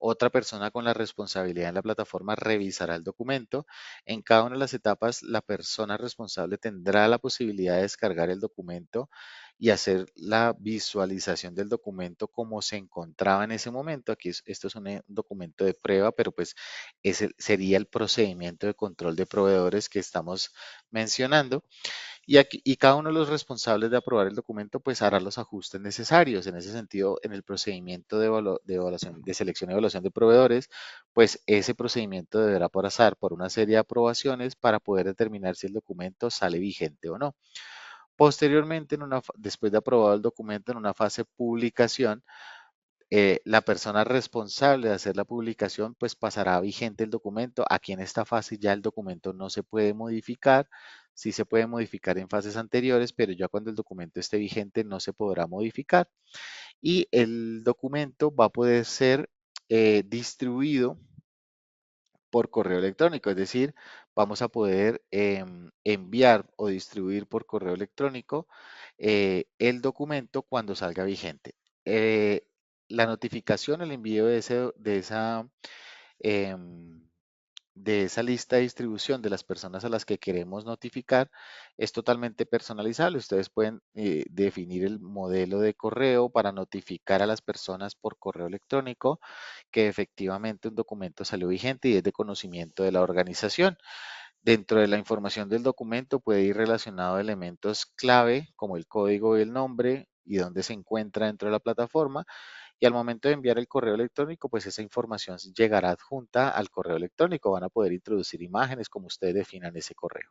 Otra persona con la responsabilidad en la plataforma revisará el documento. En cada una de las etapas, la persona responsable tendrá la posibilidad de descargar el documento y hacer la visualización del documento como se encontraba en ese momento. Aquí esto es un documento de prueba, pero pues ese sería el procedimiento de control de proveedores que estamos mencionando. Y cada uno de los responsables de aprobar el documento pues hará los ajustes necesarios. En ese sentido, en el procedimiento de evaluación, de selección y evaluación de proveedores, pues ese procedimiento deberá pasar por una serie de aprobaciones para poder determinar si el documento sale vigente o no. Posteriormente, después de aprobado el documento en una fase publicación, la persona responsable de hacer la publicación, pues pasará vigente el documento. Aquí en esta fase ya el documento no se puede modificar. Sí se puede modificar en fases anteriores, pero ya cuando el documento esté vigente no se podrá modificar. Y el documento va a poder ser distribuido por correo electrónico, es decir, vamos a poder enviar o distribuir por correo electrónico el documento cuando salga vigente. Eh, la notificación, el envío em, de esa lista de distribución de las personas a las que queremos notificar es totalmente personalizable. Ustedes pueden definir el modelo de correo para notificar a las personas por correo electrónico que efectivamente un documento salió vigente y es de conocimiento de la organización. Dentro de la información del documento puede ir relacionado a elementos clave como el código y el nombre y dónde se encuentra dentro de la plataforma. Y al momento de enviar el correo electrónico, pues esa información llegará adjunta al correo electrónico. Van a poder introducir imágenes como ustedes definan ese correo.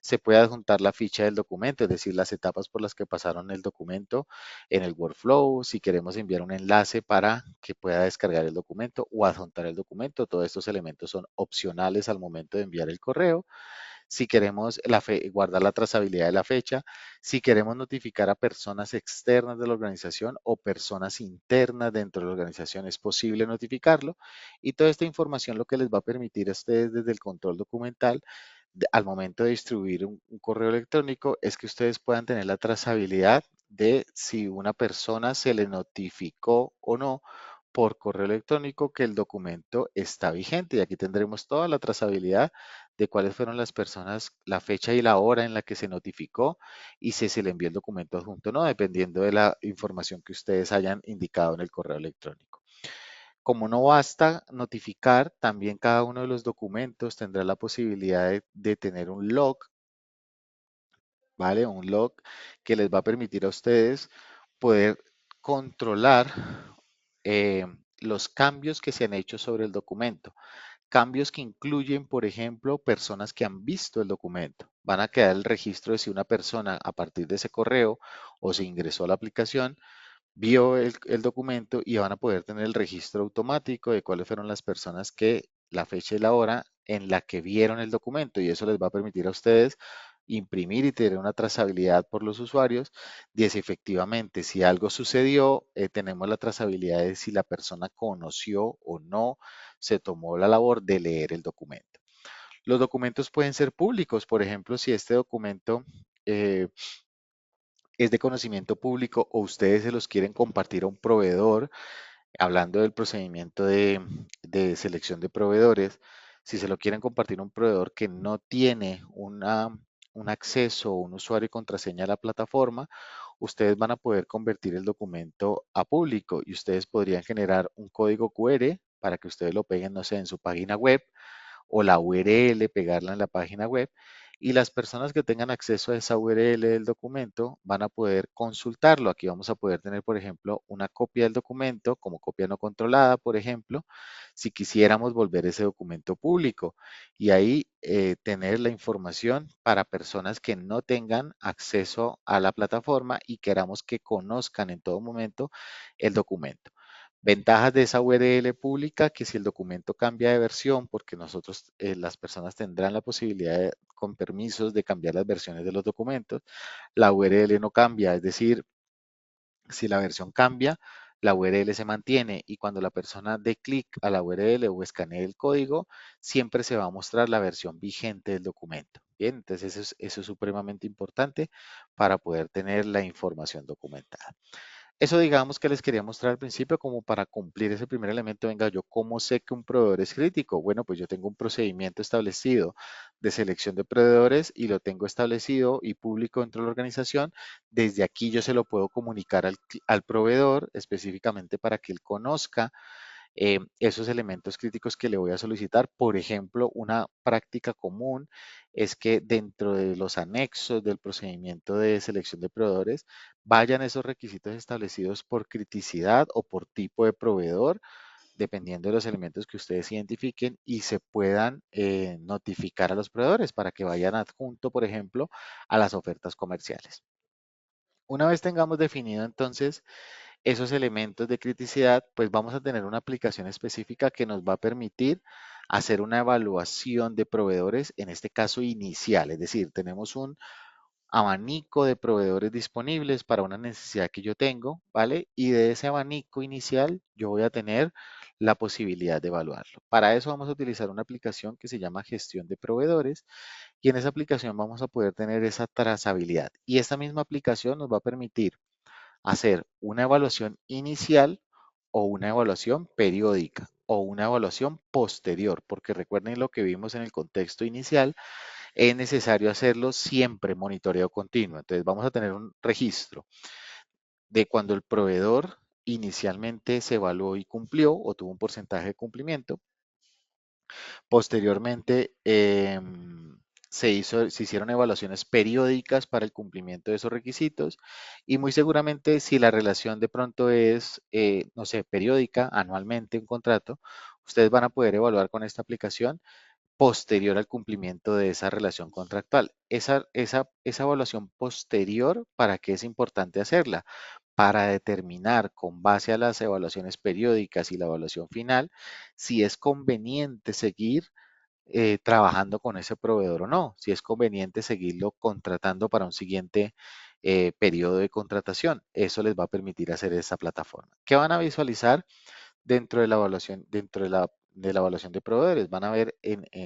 Se puede adjuntar la ficha del documento, es decir, las etapas por las que pasaron el documento en el workflow, si queremos enviar un enlace para que pueda descargar el documento o adjuntar el documento. Todos estos elementos son opcionales al momento de enviar el correo. Si queremos guardar la trazabilidad de la fecha, si queremos notificar a personas externas de la organización o personas internas dentro de la organización, es posible notificarlo. Y toda esta información lo que les va a permitir a ustedes desde el control documental al momento de distribuir un correo electrónico es que ustedes puedan tener la trazabilidad de si una persona se le notificó o no por correo electrónico que el documento está vigente. Y aquí tendremos toda la trazabilidad de cuáles fueron las personas, la fecha y la hora en la que se notificó y si se le envió el documento adjunto o no, dependiendo de la información que ustedes hayan indicado en el correo electrónico. Como no basta notificar, también cada uno de los documentos tendrá la posibilidad de tener un log, ¿vale? Un log que les va a permitir a ustedes poder controlar eh, los cambios que se han hecho sobre el documento. Cambios que incluyen, por ejemplo, personas que han visto el documento. Van a quedar el registro de si una persona a partir de ese correo o se ingresó a la aplicación vio el documento y van a poder tener el registro automático de cuáles fueron las personas que la fecha y la hora en la que vieron el documento y eso les va a permitir a ustedes imprimir y tener una trazabilidad por los usuarios de si efectivamente si algo sucedió, tenemos la trazabilidad de si la persona conoció o no se tomó la labor de leer el documento. Los documentos pueden ser públicos, por ejemplo, si este documento eh, es de conocimiento público o ustedes se los quieren compartir a un proveedor, hablando del procedimiento de selección de proveedores, si se lo quieren compartir a un proveedor que no tiene un acceso o un usuario y contraseña a la plataforma, ustedes van a poder convertir el documento a público y ustedes podrían generar un código QR para que ustedes lo peguen, no sé, en su página web o la URL, pegarla en la página web y las personas que tengan acceso a esa URL del documento van a poder consultarlo. Aquí vamos a poder tener, por ejemplo, una copia del documento como copia no controlada, por ejemplo, si quisiéramos volver ese documento público y ahí tener la información para personas que no tengan acceso a la plataforma y queramos que conozcan en todo momento el documento. Ventajas de esa URL pública, que si el documento cambia de versión, porque nosotros, las personas tendrán la posibilidad con permisos de cambiar las versiones de los documentos, la URL no cambia, es decir, si la versión cambia, la URL se mantiene y cuando la persona dé clic a la URL o escanee el código, siempre se va a mostrar la versión vigente del documento. Bien, entonces eso es supremamente importante para poder tener la información documentada. Eso digamos que les quería mostrar al principio como para cumplir ese primer elemento. Venga, yo cómo sé que un proveedor es crítico. Bueno, pues yo tengo un procedimiento establecido de selección de proveedores y lo tengo establecido y público dentro de la organización. Desde aquí yo se lo puedo comunicar al proveedor específicamente para que él conozca esos elementos críticos que le voy a solicitar. Por ejemplo, una práctica común es que dentro de los anexos del procedimiento de selección de proveedores vayan esos requisitos establecidos por criticidad o por tipo de proveedor, dependiendo de los elementos que ustedes identifiquen y se puedan notificar a los proveedores para que vayan adjunto, por ejemplo, a las ofertas comerciales. Una vez tengamos definido entonces esos elementos de criticidad, pues vamos a tener una aplicación específica que nos va a permitir hacer una evaluación de proveedores, en este caso inicial, es decir, tenemos un abanico de proveedores disponibles para una necesidad que yo tengo, ¿vale? Y de ese abanico inicial yo voy a tener la posibilidad de evaluarlo. Para eso vamos a utilizar una aplicación que se llama gestión de proveedores y en esa aplicación vamos a poder tener esa trazabilidad. Y esta misma aplicación nos va a permitir hacer una evaluación inicial o una evaluación periódica o una evaluación posterior, porque recuerden lo que vimos en el contexto inicial, es necesario hacerlo siempre monitoreo continuo. Entonces vamos a tener un registro de cuando el proveedor inicialmente se evaluó y cumplió o tuvo un porcentaje de cumplimiento. Posteriormente, se hicieron evaluaciones periódicas para el cumplimiento de esos requisitos y muy seguramente si la relación de pronto es, no sé, periódica, anualmente un contrato, ustedes van a poder evaluar con esta aplicación posterior al cumplimiento de esa relación contractual. Esa evaluación posterior, ¿para qué es importante hacerla? Para determinar con base a las evaluaciones periódicas y la evaluación final si es conveniente seguir trabajando con ese proveedor o no, si es conveniente seguirlo contratando para un siguiente periodo de contratación. Eso les va a permitir hacer esa plataforma. ¿Qué van a visualizar dentro de la evaluación, de la evaluación de proveedores? Van a ver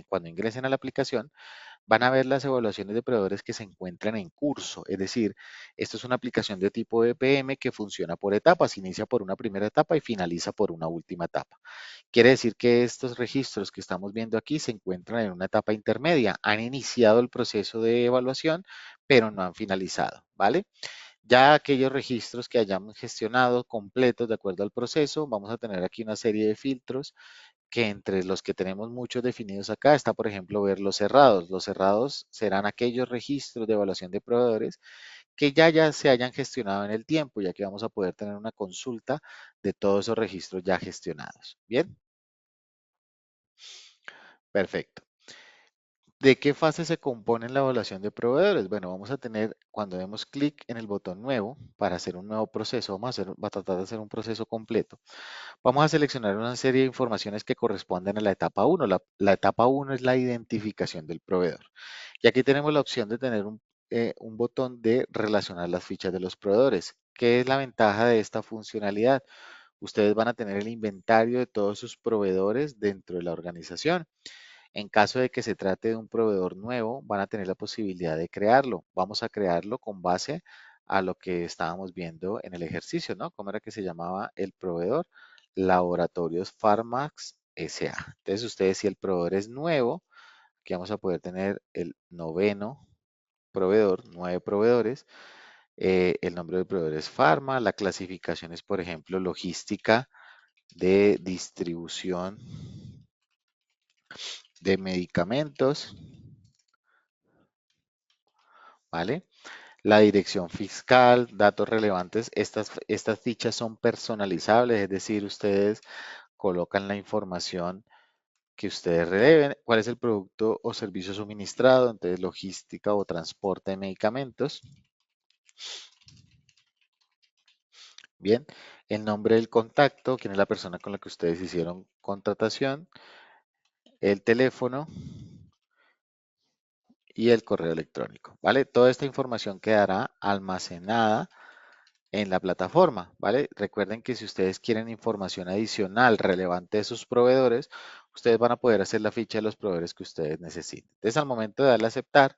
cuando ingresen a la aplicación, van a ver las evaluaciones de proveedores que se encuentran en curso. Es decir, esto es una aplicación de tipo EPM que funciona por etapas, inicia por una primera etapa y finaliza por una última etapa. Quiere decir que estos registros que estamos viendo aquí se encuentran en una etapa intermedia. Han iniciado el proceso de evaluación, pero no han finalizado, ¿vale? Ya aquellos registros que hayamos gestionado completos de acuerdo al proceso, vamos a tener aquí una serie de filtros que entre los que tenemos muchos definidos acá está, por ejemplo, ver los cerrados. Los cerrados serán aquellos registros de evaluación de proveedores que ya se hayan gestionado en el tiempo, ya que vamos a poder tener una consulta de todos esos registros ya gestionados. Bien, perfecto. ¿De qué fase se compone la evaluación de proveedores? Bueno, vamos a tener, cuando demos clic en el botón nuevo para hacer un nuevo proceso, va a tratar de hacer un proceso completo. Vamos a seleccionar una serie de informaciones que corresponden a la etapa uno. La etapa uno es la identificación del proveedor. Y aquí tenemos la opción de tener un botón de relacionar las fichas de los proveedores. ¿Qué es la ventaja de esta funcionalidad? Ustedes van a tener el inventario de todos sus proveedores dentro de la organización. En caso de que se trate de un proveedor nuevo, van a tener la posibilidad de crearlo. Vamos a crearlo con base a lo que estábamos viendo en el ejercicio, ¿no? ¿Cómo era que se llamaba el proveedor? Laboratorios Pharmax S.A. Entonces, ustedes, si el proveedor es nuevo, aquí vamos a poder tener el noveno proveedor, 9 proveedores. El nombre del proveedor es Pharma. La clasificación es, por ejemplo, logística de distribución de medicamentos, ¿vale? La dirección fiscal, datos relevantes, estas fichas son personalizables, es decir, ustedes colocan la información que ustedes releven, cuál es el producto o servicio suministrado, entonces logística o transporte de medicamentos. Bien, el nombre del contacto, quién es la persona con la que ustedes hicieron contratación, el teléfono y el correo electrónico, ¿vale? Toda esta información quedará almacenada en la plataforma, ¿vale? Recuerden que si ustedes quieren información adicional relevante de sus proveedores, ustedes van a poder hacer la ficha de los proveedores que ustedes necesiten. Entonces, al momento de darle a aceptar,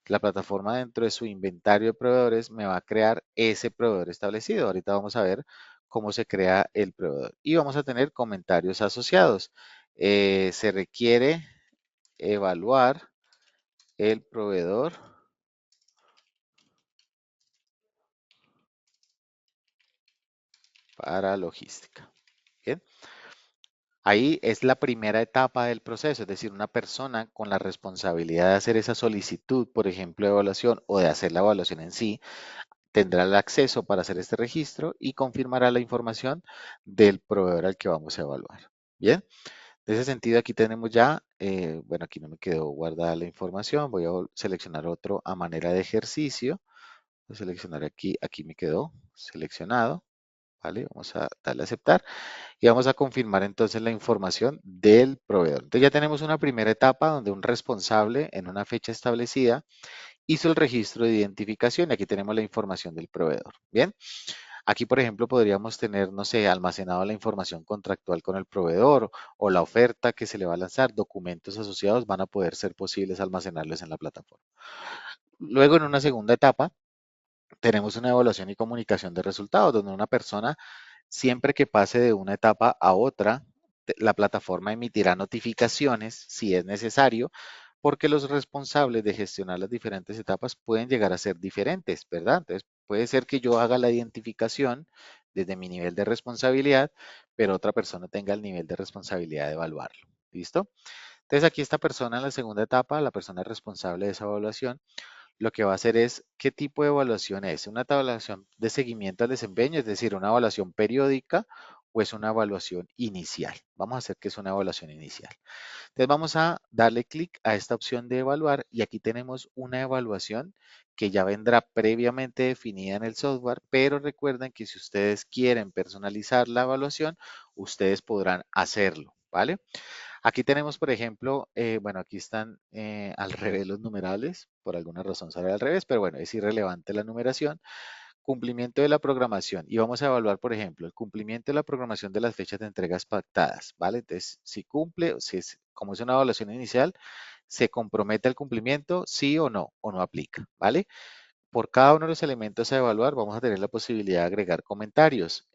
La plataforma dentro de su inventario de proveedores me va a crear ese proveedor establecido. Ahorita vamos a ver cómo se crea el proveedor. Y vamos a tener comentarios asociados. Se requiere evaluar el proveedor para logística. Bien. Ahí es la primera etapa del proceso, es decir, una persona con la responsabilidad de hacer esa solicitud, por ejemplo, de evaluación o de hacer la evaluación en sí, tendrá el acceso para hacer este registro y confirmará la información del proveedor al que vamos a evaluar. Bien, en ese sentido aquí tenemos ya, bueno, aquí no me quedó guardada la información, voy a seleccionar otro a manera de ejercicio. Voy a seleccionar aquí, aquí me quedó seleccionado, ¿vale? Vamos a darle a aceptar y vamos a confirmar entonces la información del proveedor. Entonces ya tenemos una primera etapa donde un responsable en una fecha establecida hizo el registro de identificación y aquí tenemos la información del proveedor. Bien, aquí por ejemplo podríamos tener, no sé, almacenado la información contractual con el proveedor o la oferta que se le va a lanzar, documentos asociados van a poder ser posibles almacenarlos en la plataforma. Luego en una segunda etapa tenemos una evaluación y comunicación de resultados donde una persona siempre que pase de una etapa a otra, la plataforma emitirá notificaciones si es necesario, porque los responsables de gestionar las diferentes etapas pueden llegar a ser diferentes, ¿verdad? Entonces, puede ser que yo haga la identificación desde mi nivel de responsabilidad, pero otra persona tenga el nivel de responsabilidad de evaluarlo. ¿Listo? Entonces, aquí esta persona en la segunda etapa, la persona responsable de esa evaluación, lo que va a hacer es qué tipo de evaluación es. Una evaluación de seguimiento al desempeño, es decir, una evaluación periódica o es una evaluación inicial. Vamos a hacer que es una evaluación inicial. Entonces vamos a darle clic a esta opción de evaluar y aquí tenemos una evaluación que ya vendrá previamente definida en el software, pero recuerden que si ustedes quieren personalizar la evaluación, ustedes podrán hacerlo, ¿vale? Aquí tenemos, por ejemplo, bueno, aquí están al revés los numerales, por alguna razón sale al revés, pero bueno, es irrelevante la numeración. Cumplimiento de la programación. Y vamos a evaluar, por ejemplo, el cumplimiento de la programación de las fechas de entregas pactadas, ¿vale? Entonces, si cumple, si es, como es una evaluación inicial, se compromete al cumplimiento, sí o no aplica, ¿vale? Por cada uno de los elementos a evaluar, vamos a tener la posibilidad de agregar comentarios.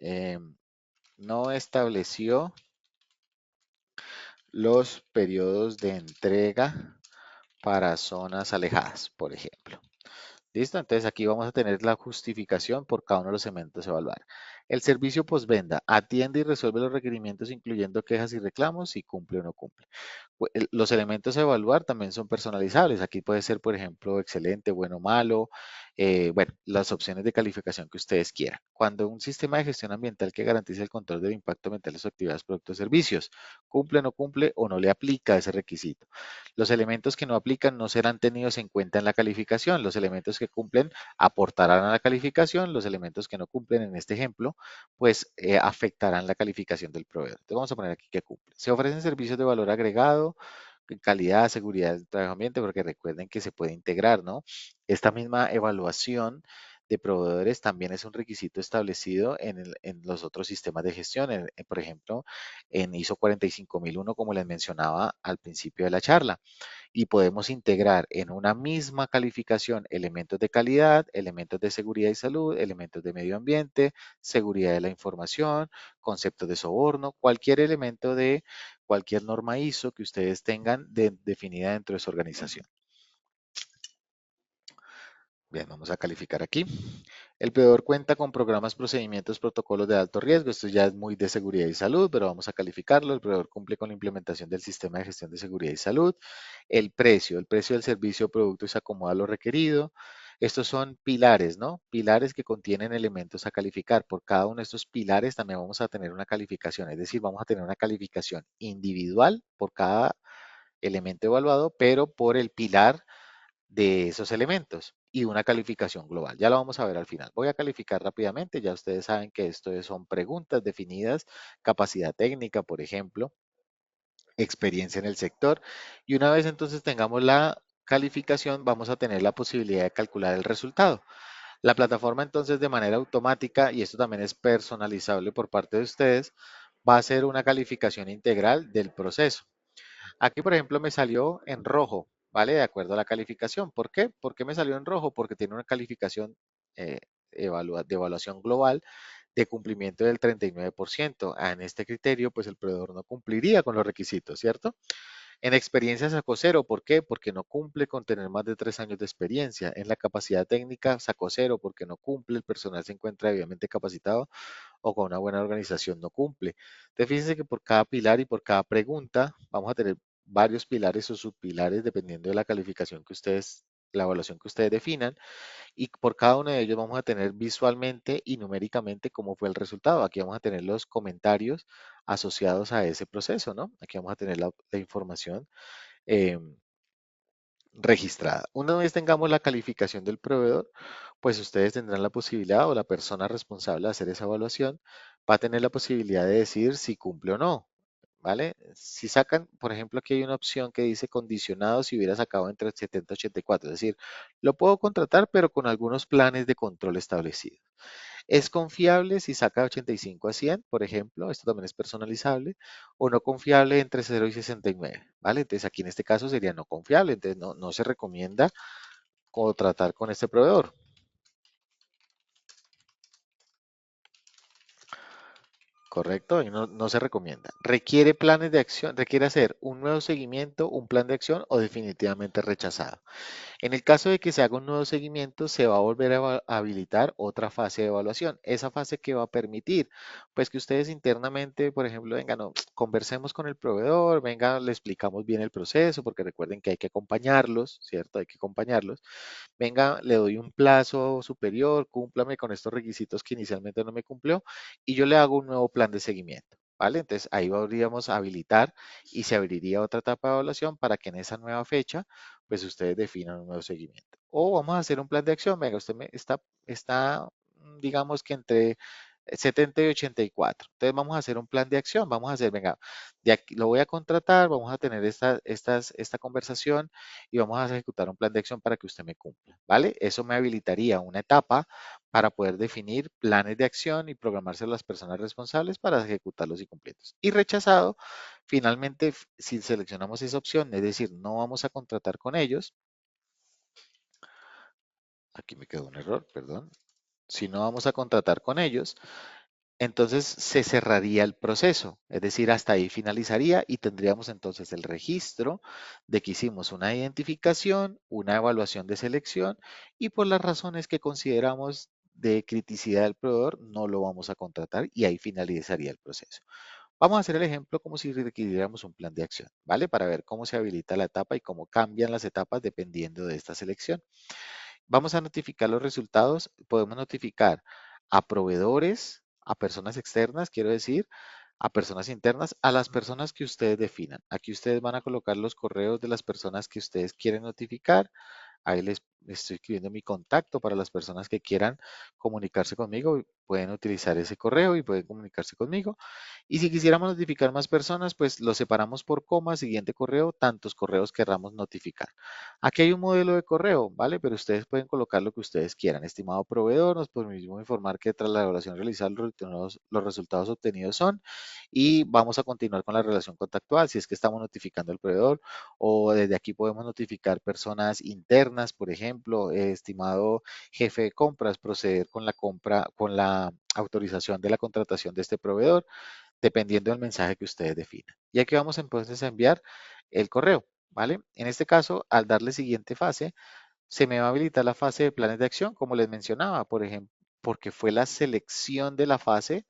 No estableció los periodos de entrega para zonas alejadas, por ejemplo. ¿Listo? Entonces aquí vamos a tener la justificación por cada uno de los elementos a evaluar. El servicio postventa atiende y resuelve los requerimientos incluyendo quejas y reclamos si cumple o no cumple. Los elementos a evaluar también son personalizables. Aquí puede ser, por ejemplo, excelente, bueno, malo. Bueno, las opciones de calificación que ustedes quieran. Cuando un sistema de gestión ambiental que garantice el control del impacto ambiental de sus actividades, productos, servicios, cumple, no cumple o no le aplica ese requisito. Los elementos que no aplican no serán tenidos en cuenta en la calificación. Los elementos que cumplen aportarán a la calificación. Los elementos que no cumplen en este ejemplo, pues afectarán la calificación del proveedor. Entonces vamos a poner aquí que cumple. Se ofrecen servicios de valor agregado, calidad, seguridad del trabajo ambiente, porque recuerden que se puede integrar, ¿no? Esta misma evaluación de proveedores también es un requisito establecido en los otros sistemas de gestión, por ejemplo, en ISO 45001, como les mencionaba al principio de la charla y podemos integrar en una misma calificación elementos de calidad, elementos de seguridad y salud, elementos de medio ambiente, seguridad de la información, conceptos de soborno, cualquier elemento de cualquier norma ISO que ustedes tengan definida dentro de su organización. Bien, vamos a calificar aquí. El proveedor cuenta con programas, procedimientos, protocolos de alto riesgo. Esto ya es muy de seguridad y salud, pero vamos a calificarlo. El proveedor cumple con la implementación del sistema de gestión de seguridad y salud. El precio del servicio o producto se acomoda a lo requerido. Estos son pilares, ¿no? Pilares que contienen elementos a calificar. Por cada uno de estos pilares también vamos a tener una calificación, es decir, vamos a tener una calificación individual por cada elemento evaluado, pero por el pilar de esos elementos y una calificación global. Ya lo vamos a ver al final. Voy a calificar rápidamente. Ya ustedes saben que son preguntas definidas, capacidad técnica, por ejemplo, experiencia en el sector. Y una vez entonces tengamos la calificación, vamos a tener la posibilidad de calcular el resultado. La plataforma entonces de manera automática, y esto también es personalizable por parte de ustedes, va a hacer una calificación integral del proceso. Aquí, por ejemplo, me salió en rojo. ¿vale? De acuerdo a la calificación. ¿Por qué? ¿Por qué me salió en rojo? Porque tiene una calificación eh, de evaluación global de cumplimiento del 39%. En este criterio, pues el proveedor no cumpliría con los requisitos, ¿cierto? En experiencia sacó cero. ¿Por qué? Porque no cumple con tener más de 3 años de experiencia. En la capacidad técnica sacó cero porque no cumple, el personal se encuentra debidamente capacitado o con una buena organización no cumple. Entonces, fíjense que por cada pilar y por cada pregunta vamos a tener varios pilares o subpilares dependiendo de la calificación que ustedes, la evaluación que ustedes definan, y por cada uno de ellos vamos a tener visualmente y numéricamente cómo fue el resultado. Aquí vamos a tener los comentarios asociados a ese proceso, ¿no? Aquí vamos a tener la información eh, registrada. Una vez tengamos la calificación del proveedor, pues ustedes tendrán la posibilidad o la persona responsable de hacer esa evaluación va a tener la posibilidad de decir si cumple o no, ¿vale? Si sacan, por ejemplo, aquí hay una opción que dice condicionado si hubiera sacado entre 70 y 84, es decir, lo puedo contratar pero con algunos planes de control establecidos. Es confiable si saca 85 a 100, por ejemplo, esto también es personalizable, o no confiable entre 0 y 69, ¿vale? Entonces aquí en este caso sería no confiable, entonces no se recomienda contratar con este proveedor. Correcto, y no se recomienda. Requiere planes de acción, requiere hacer un nuevo seguimiento, un plan de acción o definitivamente rechazado. En el caso de que se haga un nuevo seguimiento, se va a volver a habilitar otra fase de evaluación. Esa fase que va a permitir, pues que ustedes internamente, por ejemplo, vengan, no, conversemos con el proveedor, venga, le explicamos bien el proceso, porque recuerden que hay que acompañarlos, ¿cierto? Hay que acompañarlos. Venga, le doy un plazo superior, cúmplame con estos requisitos que inicialmente no me cumplió y yo le hago un nuevo plan de seguimiento. ¿Vale? Entonces ahí podríamos habilitar y se abriría otra etapa de evaluación para que en esa nueva fecha, pues ustedes definan un nuevo seguimiento. O vamos a hacer un plan de acción. Venga, usted digamos que entre 70 y 84. Entonces vamos a hacer un plan de acción. Vamos a hacer, venga, de aquí lo voy a contratar, vamos a tener esta conversación y vamos a ejecutar un plan de acción para que usted me cumpla, ¿vale? Eso me habilitaría una etapa para poder definir planes de acción y programarse a las personas responsables para ejecutarlos y cumplirlos. Y rechazado, finalmente, si seleccionamos esa opción, es decir, no vamos a contratar con ellos, aquí me quedó un error, perdón, si no vamos a contratar con ellos, entonces se cerraría el proceso, es decir, hasta ahí finalizaría y tendríamos entonces el registro de que hicimos una identificación, una evaluación de selección y por las razones que consideramos de criticidad del proveedor no lo vamos a contratar y ahí finalizaría el proceso. Vamos a hacer el ejemplo como si requiriéramos un plan de acción, ¿vale? Para ver cómo se habilita la etapa y cómo cambian las etapas dependiendo de esta selección. Vamos a notificar los resultados. Podemos notificar a proveedores, a personas externas, quiero decir, a personas internas, a las personas que ustedes definan. Aquí ustedes van a colocar los correos de las personas que ustedes quieren notificar. Ahí les estoy escribiendo mi contacto para las personas que quieran comunicarse conmigo. Pueden utilizar ese correo y pueden comunicarse conmigo. Y si quisiéramos notificar más personas, pues lo separamos por coma, siguiente correo, tantos correos querramos notificar. Aquí hay un modelo de correo, ¿vale? Pero ustedes pueden colocar lo que ustedes quieran. Estimado proveedor, nos permitimos informar que tras la evaluación realizada los resultados obtenidos son y vamos a continuar con la relación contactual si es que estamos notificando al proveedor o desde aquí podemos notificar personas internas, por ejemplo, estimado jefe de compras, proceder con la compra, con la autorización de la contratación de este proveedor dependiendo del mensaje que ustedes definan. Y aquí vamos entonces a enviar el correo, ¿vale? En este caso, al darle siguiente fase, se me va a habilitar la fase de planes de acción, como les mencionaba, por ejemplo, porque fue la selección de la fase,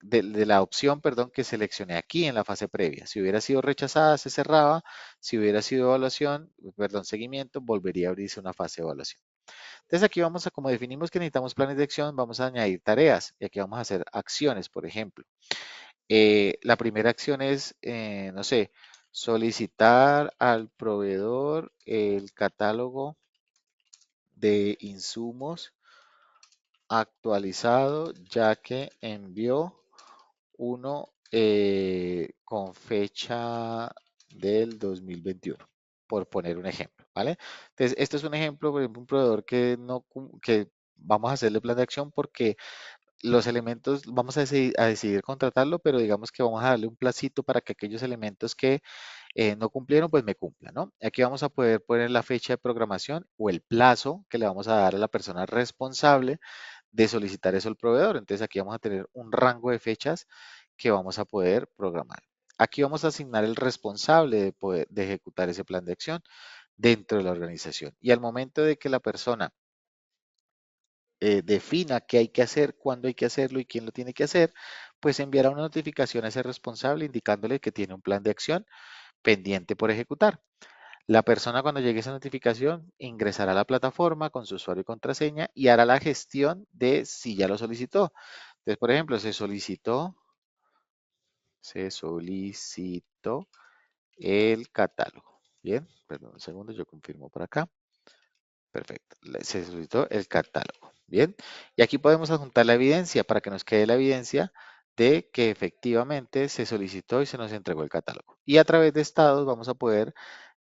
de la opción, perdón, que seleccioné aquí en la fase previa. Si hubiera sido rechazada, se cerraba. Si hubiera sido evaluación, perdón, seguimiento, volvería a abrirse una fase de evaluación. Entonces aquí vamos a, como definimos que necesitamos planes de acción, vamos a añadir tareas y aquí vamos a hacer acciones, por ejemplo. La primera acción es, no sé, solicitar al proveedor el catálogo de insumos actualizado, ya que envió uno con fecha del 2021, por poner un ejemplo, ¿vale? Entonces, esto es un ejemplo, por ejemplo, un proveedor que no, que vamos a hacerle plan de acción porque los elementos, vamos a decidir contratarlo, pero digamos que vamos a darle un placito para que aquellos elementos que no cumplieron, pues me cumplan, ¿no? Aquí vamos a poder poner la fecha de programación o el plazo que le vamos a dar a la persona responsable de solicitar eso al proveedor. Entonces aquí vamos a tener un rango de fechas que vamos a poder programar. Aquí vamos a asignar el responsable de ejecutar ese plan de acción dentro de la organización. Y al momento de que la persona defina qué hay que hacer, cuándo hay que hacerlo y quién lo tiene que hacer, pues enviará una notificación a ese responsable indicándole que tiene un plan de acción pendiente por ejecutar. La persona cuando llegue esa notificación ingresará a la plataforma con su usuario y contraseña y hará la gestión de si ya lo solicitó. Entonces, por ejemplo, se solicitó el catálogo. Bien, perdón un segundo, yo confirmo por acá. Perfecto. Se solicitó el catálogo. Bien. Y aquí podemos adjuntar la evidencia para que nos quede la evidencia de que efectivamente se solicitó y se nos entregó el catálogo. Y a través de estados vamos a poder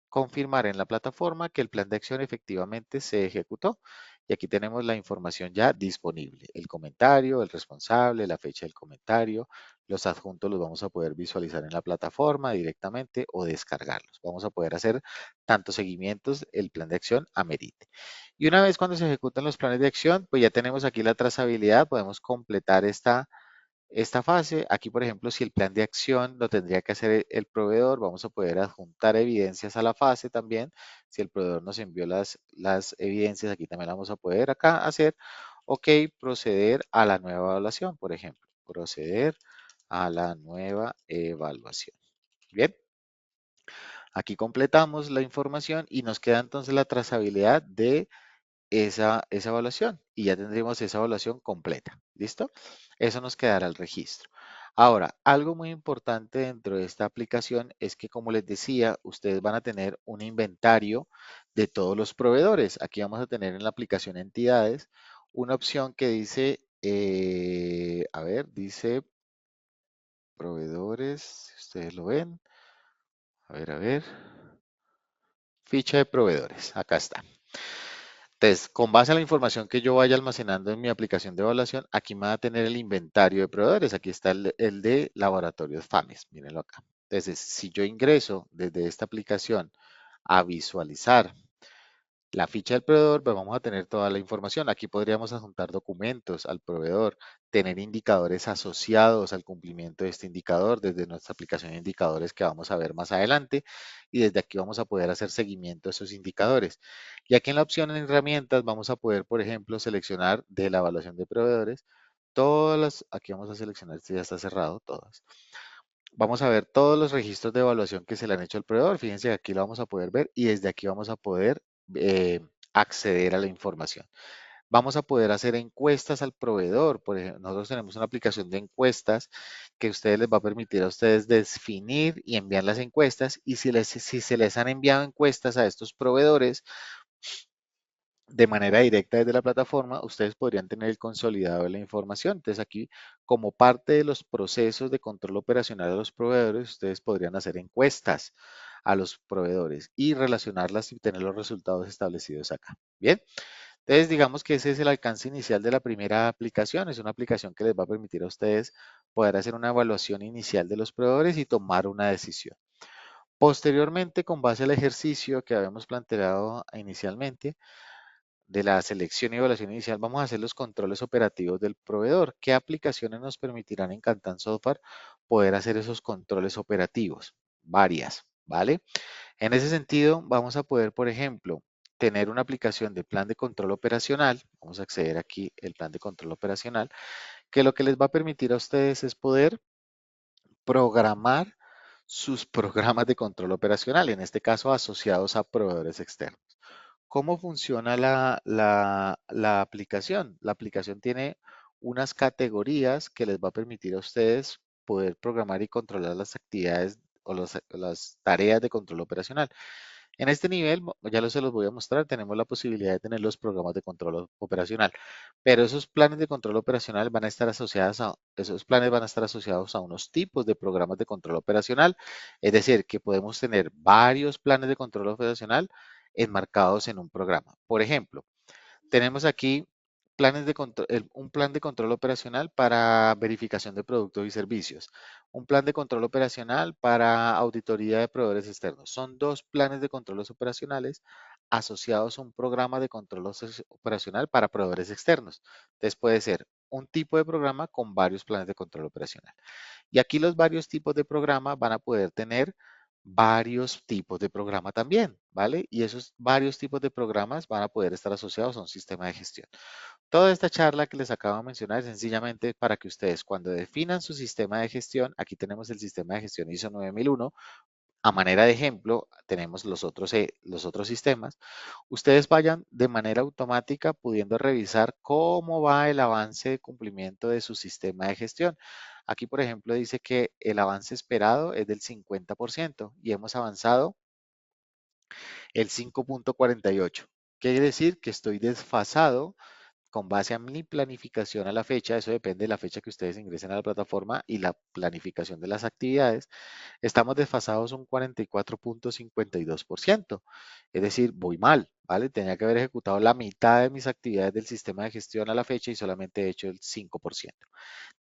confirmar en la plataforma que el plan de acción efectivamente se ejecutó. Y aquí tenemos la información ya disponible. El comentario, el responsable, la fecha del comentario, los adjuntos los vamos a poder visualizar en la plataforma directamente o descargarlos. Vamos a poder hacer tantos seguimientos, el plan de acción amerite. Y una vez cuando se ejecutan los planes de acción, pues ya tenemos aquí la trazabilidad, podemos completar esta fase. Aquí, por ejemplo, si el plan de acción lo tendría que hacer el proveedor, vamos a poder adjuntar evidencias a la fase también. Si el proveedor nos envió las evidencias, aquí también la vamos a poder acá hacer. Ok, proceder a la nueva evaluación, por ejemplo. Proceder a la nueva evaluación. Bien, aquí completamos la información y nos queda entonces la trazabilidad de esa evaluación y ya tendríamos esa evaluación completa. ¿Listo? Eso nos quedará el registro. Ahora, algo muy importante dentro de esta aplicación es que, como les decía, ustedes van a tener un inventario de todos los proveedores. Aquí vamos a tener en la aplicación entidades una opción que dice, a ver, dice proveedores, si ustedes lo ven, a ver, ficha de proveedores, acá está. Entonces, con base a la información que yo vaya almacenando en mi aplicación de evaluación, aquí me va a tener el inventario de proveedores. Aquí está el de laboratorios FAMES, mírenlo acá. Entonces, si yo ingreso desde esta aplicación a visualizar la ficha del proveedor, pues vamos a tener toda la información. Aquí podríamos adjuntar documentos al proveedor, tener indicadores asociados al cumplimiento de este indicador desde nuestra aplicación de indicadores que vamos a ver más adelante y desde aquí vamos a poder hacer seguimiento a esos indicadores. Y aquí en la opción en herramientas vamos a poder, por ejemplo, seleccionar de la evaluación de proveedores aquí vamos a seleccionar, si ya está cerrado, todas. Vamos a ver todos los registros de evaluación que se le han hecho al proveedor. Fíjense que aquí lo vamos a poder ver y desde aquí vamos a poder eh, acceder a la información. Vamos a poder hacer encuestas al proveedor. Por ejemplo, nosotros tenemos una aplicación de encuestas que a ustedes les va a permitir a ustedes definir y enviar las encuestas. Y si se les han enviado encuestas a estos proveedores, de manera directa desde la plataforma, ustedes podrían tener el consolidado de la información. Entonces aquí, como parte de los procesos de control operacional de los proveedores, ustedes podrían hacer encuestas a los proveedores y relacionarlas y tener los resultados establecidos acá. Bien, entonces digamos que ese es el alcance inicial de la primera aplicación. Es una aplicación que les va a permitir a ustedes poder hacer una evaluación inicial de los proveedores y tomar una decisión. Posteriormente, con base al ejercicio que habíamos planteado inicialmente, de la selección y evaluación inicial, vamos a hacer los controles operativos del proveedor. ¿Qué aplicaciones nos permitirán en Cantan Software poder hacer esos controles operativos? Varias, ¿vale? En ese sentido, vamos a poder, por ejemplo, tener una aplicación de plan de control operacional. Vamos a acceder aquí el plan de control operacional, que lo que les va a permitir a ustedes es poder programar sus programas de control operacional, en este caso asociados a proveedores externos. ¿Cómo funciona la aplicación? La aplicación tiene unas categorías que les va a permitir a ustedes poder programar y controlar las actividades o las tareas de control operacional. En este nivel, ya se los voy a mostrar, tenemos la posibilidad de tener los programas de control operacional, pero esos planes de control operacional van a estar esos planes van a estar asociados a unos tipos de programas de control operacional, es decir, que podemos tener varios planes de control operacional enmarcados en un programa. Por ejemplo, tenemos aquí un plan de control operacional para verificación de productos y servicios, un plan de control operacional para auditoría de proveedores externos. Son dos planes de controles operacionales asociados a un programa de control operacional para proveedores externos. Entonces puede ser un tipo de programa con varios planes de control operacional. Y aquí los varios tipos de programa van a poder tener varios tipos de programa también, ¿vale? Y esos varios tipos de programas van a poder estar asociados a un sistema de gestión. Toda esta charla que les acabo de mencionar es sencillamente para que ustedes cuando definan su sistema de gestión, aquí tenemos el sistema de gestión ISO 9001, a manera de ejemplo tenemos los otros sistemas, ustedes vayan de manera automática pudiendo revisar cómo va el avance de cumplimiento de su sistema de gestión. Aquí, por ejemplo, dice que el avance esperado es del 50% y hemos avanzado el 5,48. Quiere decir que estoy desfasado con base a mi planificación a la fecha, eso depende de la fecha que ustedes ingresen a la plataforma y la planificación de las actividades, estamos desfasados un 44,52%. Es decir, voy mal, ¿vale? Tenía que haber ejecutado la mitad de mis actividades del sistema de gestión a la fecha y solamente he hecho el 5%.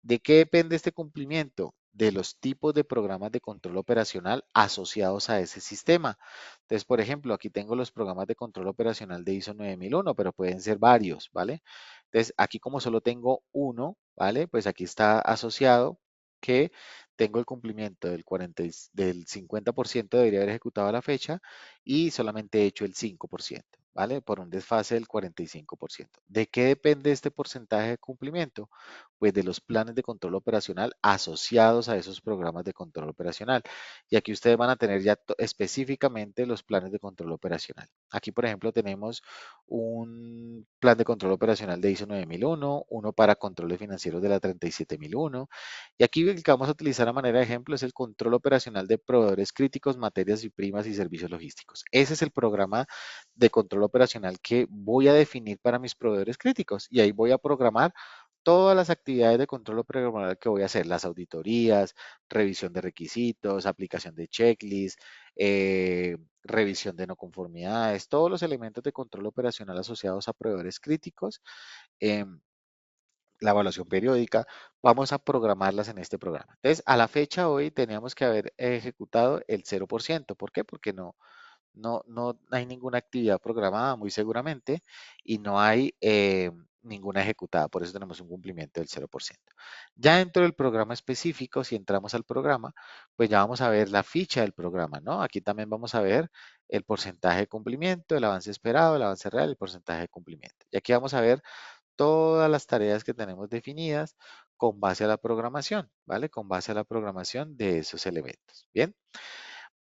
¿De qué depende este cumplimiento? De los tipos de programas de control operacional asociados a ese sistema. Entonces, por ejemplo, aquí tengo los programas de control operacional de ISO 9001, pero pueden ser varios, ¿vale? Entonces, aquí como solo tengo uno, ¿vale? Pues aquí está asociado que tengo el cumplimiento del 50% debería haber ejecutado a la fecha y solamente he hecho el 5%, ¿vale? Por un desfase del 45%. ¿De qué depende este porcentaje de cumplimiento? Pues de los planes de control operacional asociados a esos programas de control operacional. Y aquí ustedes van a tener ya específicamente los planes de control operacional. Aquí, por ejemplo, tenemos un plan de control operacional de ISO 9001, uno para controles financieros de la 37001. Y aquí el que vamos a utilizar a manera de ejemplo es el control operacional de proveedores críticos, materias y primas y servicios logísticos. Ese es el programa de control operacional que voy a definir para mis proveedores críticos. Y ahí voy a programar todas las actividades de control operacional que voy a hacer, las auditorías, revisión de requisitos, aplicación de checklist, revisión de no conformidades, todos los elementos de control operacional asociados a proveedores críticos, em, la evaluación periódica, vamos a programarlas en este programa. Entonces, a la fecha hoy teníamos que haber ejecutado el 0%. ¿Por qué? Porque no hay ninguna actividad programada, muy seguramente, y no hay ninguna ejecutada. Por eso tenemos un cumplimiento del 0%. Ya dentro del programa específico, si entramos al programa, pues ya vamos a ver la ficha del programa, ¿no? Aquí también vamos a ver el porcentaje de cumplimiento, el avance esperado, el avance real, el porcentaje de cumplimiento. Y aquí vamos a ver todas las tareas que tenemos definidas con base a la programación, ¿vale? Con base a la programación de esos elementos. Bien.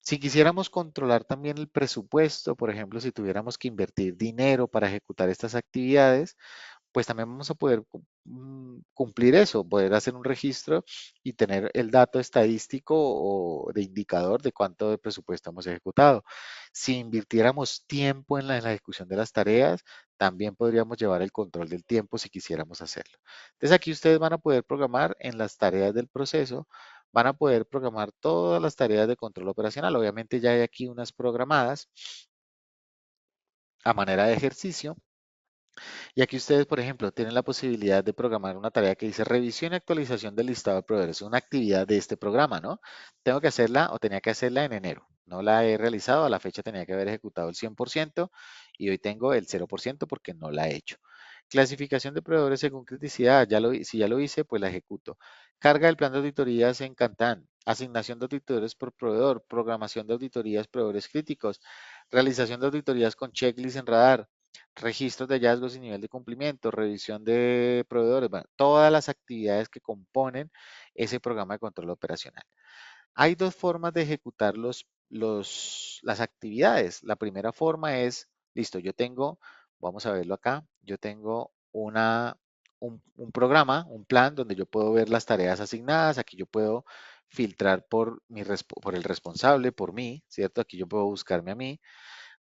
Si quisiéramos controlar también el presupuesto, por ejemplo, si tuviéramos que invertir dinero para ejecutar estas actividades, pues también vamos a poder cumplir eso, poder hacer un registro y tener el dato estadístico o de indicador de cuánto de presupuesto hemos ejecutado. Si invirtiéramos tiempo en la ejecución de las tareas, también podríamos llevar el control del tiempo si quisiéramos hacerlo. Entonces aquí ustedes van a poder programar en las tareas del proceso, van a poder programar todas las tareas de control operacional. Obviamente ya hay aquí unas programadas a manera de ejercicio. Y aquí ustedes, por ejemplo, tienen la posibilidad de programar una tarea que dice revisión y actualización del listado de proveedores. Es una actividad de este programa, ¿no? Tengo que hacerla o tenía que hacerla en enero. No la he realizado, a la fecha tenía que haber ejecutado el 100% y hoy tengo el 0% porque no la he hecho. Clasificación de proveedores según criticidad, si ya lo hice, pues la ejecuto. Carga del plan de auditorías en Cantán. Asignación de auditores por proveedor. Programación de auditorías proveedores críticos. Realización de auditorías con checklist en radar, registros de hallazgos y nivel de cumplimiento, revisión de proveedores, bueno, todas las actividades que componen ese programa de control operacional. Hay dos formas de ejecutar las actividades. La primera forma es, listo, yo tengo, vamos a verlo acá, yo tengo un programa, un plan donde yo puedo ver las tareas asignadas, aquí yo puedo filtrar por el responsable, por mí, ¿cierto? Aquí yo puedo buscarme a mí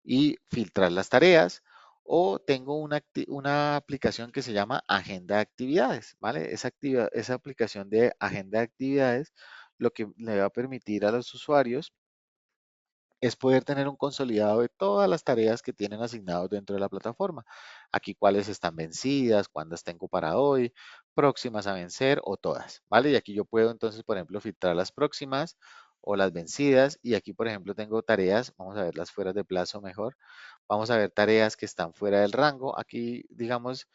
y filtrar las tareas. O tengo una aplicación que se llama Agenda de Actividades, ¿vale? Esa aplicación de Agenda de Actividades lo que le va a permitir a los usuarios es poder tener un consolidado de todas las tareas que tienen asignados dentro de la plataforma. Aquí cuáles están vencidas, cuántas tengo para hoy, próximas a vencer o todas, ¿vale? Y aquí yo puedo entonces, por ejemplo, filtrar las próximas o las vencidas. Y aquí, por ejemplo, tengo tareas, vamos a ver las fuera de plazo mejor. Vamos a ver tareas que están fuera del rango. Aquí, digamos,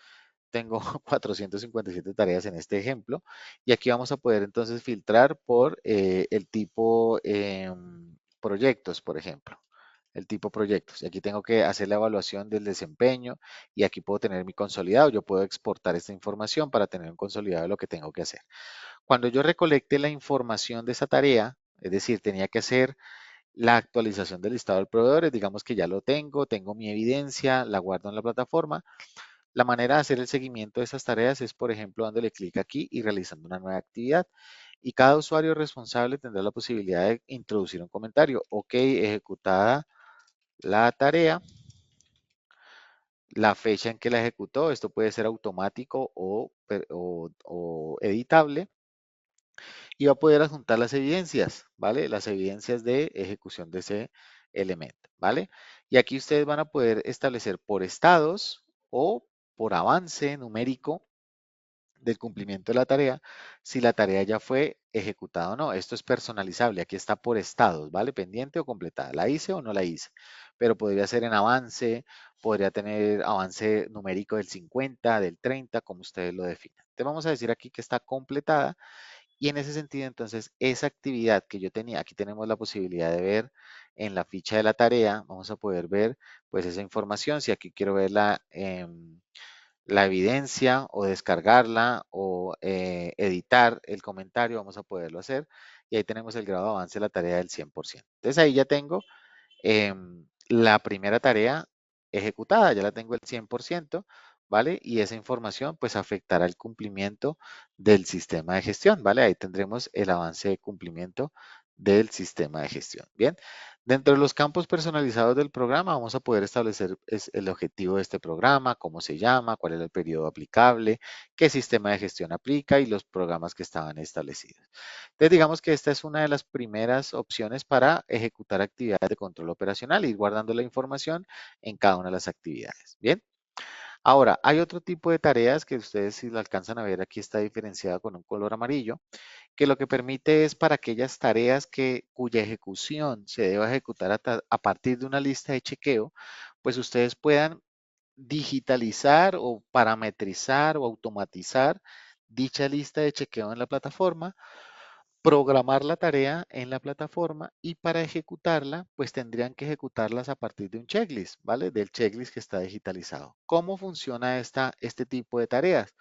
tengo 457 tareas en este ejemplo y aquí vamos a poder entonces filtrar por el tipo proyectos, por ejemplo. El tipo proyectos. Y aquí tengo que hacer la evaluación del desempeño y aquí puedo tener mi consolidado. Yo puedo exportar esta información para tener un consolidado de lo que tengo que hacer. Cuando yo recolecte la información de esa tarea, es decir, tenía que hacer la actualización del listado de proveedores, digamos que ya lo tengo mi evidencia, la guardo en la plataforma. La manera de hacer el seguimiento de estas tareas es, por ejemplo, dándole clic aquí y realizando una nueva actividad. Y cada usuario responsable tendrá la posibilidad de introducir un comentario. Ok, ejecutada la tarea, la fecha en que la ejecutó. Esto puede ser automático o editable. Y va a poder adjuntar las evidencias, ¿vale? Las evidencias de ejecución de ese elemento, ¿vale? Y aquí ustedes van a poder establecer por estados o por avance numérico del cumplimiento de la tarea, si la tarea ya fue ejecutada o no. Esto es personalizable. Aquí está por estados, ¿vale? Pendiente o completada. ¿La hice o no la hice? Pero podría ser en avance, podría tener avance numérico del 50, del 30, como ustedes lo definan. Entonces vamos a decir aquí que está completada y en ese sentido, entonces, esa actividad que yo tenía, aquí tenemos la posibilidad de ver en la ficha de la tarea, vamos a poder ver pues esa información. Si aquí quiero ver la evidencia o descargarla o editar el comentario, vamos a poderlo hacer. Y ahí tenemos el grado de avance de la tarea del 100%. Entonces ahí ya tengo la primera tarea ejecutada, ya la tengo el 100%, ¿vale? Y esa información pues afectará el cumplimiento del sistema de gestión, ¿vale? Ahí tendremos el avance de cumplimiento del sistema de gestión. Bien, dentro de los campos personalizados del programa vamos a poder establecer el objetivo de este programa, cómo se llama, cuál es el periodo aplicable, qué sistema de gestión aplica y los programas que estaban establecidos. Entonces, digamos que esta es una de las primeras opciones para ejecutar actividades de control operacional, ir guardando la información en cada una de las actividades. Bien. Ahora, hay otro tipo de tareas que ustedes si lo alcanzan a ver, aquí está diferenciada con un color amarillo, que lo que permite es para aquellas tareas cuya ejecución se deba ejecutar a partir de una lista de chequeo, pues ustedes puedan digitalizar o parametrizar o automatizar dicha lista de chequeo en la plataforma, programar la tarea en la plataforma y para ejecutarla, pues tendrían que ejecutarlas a partir de un checklist, ¿vale? Del checklist que está digitalizado. ¿Cómo funciona este tipo de tareas?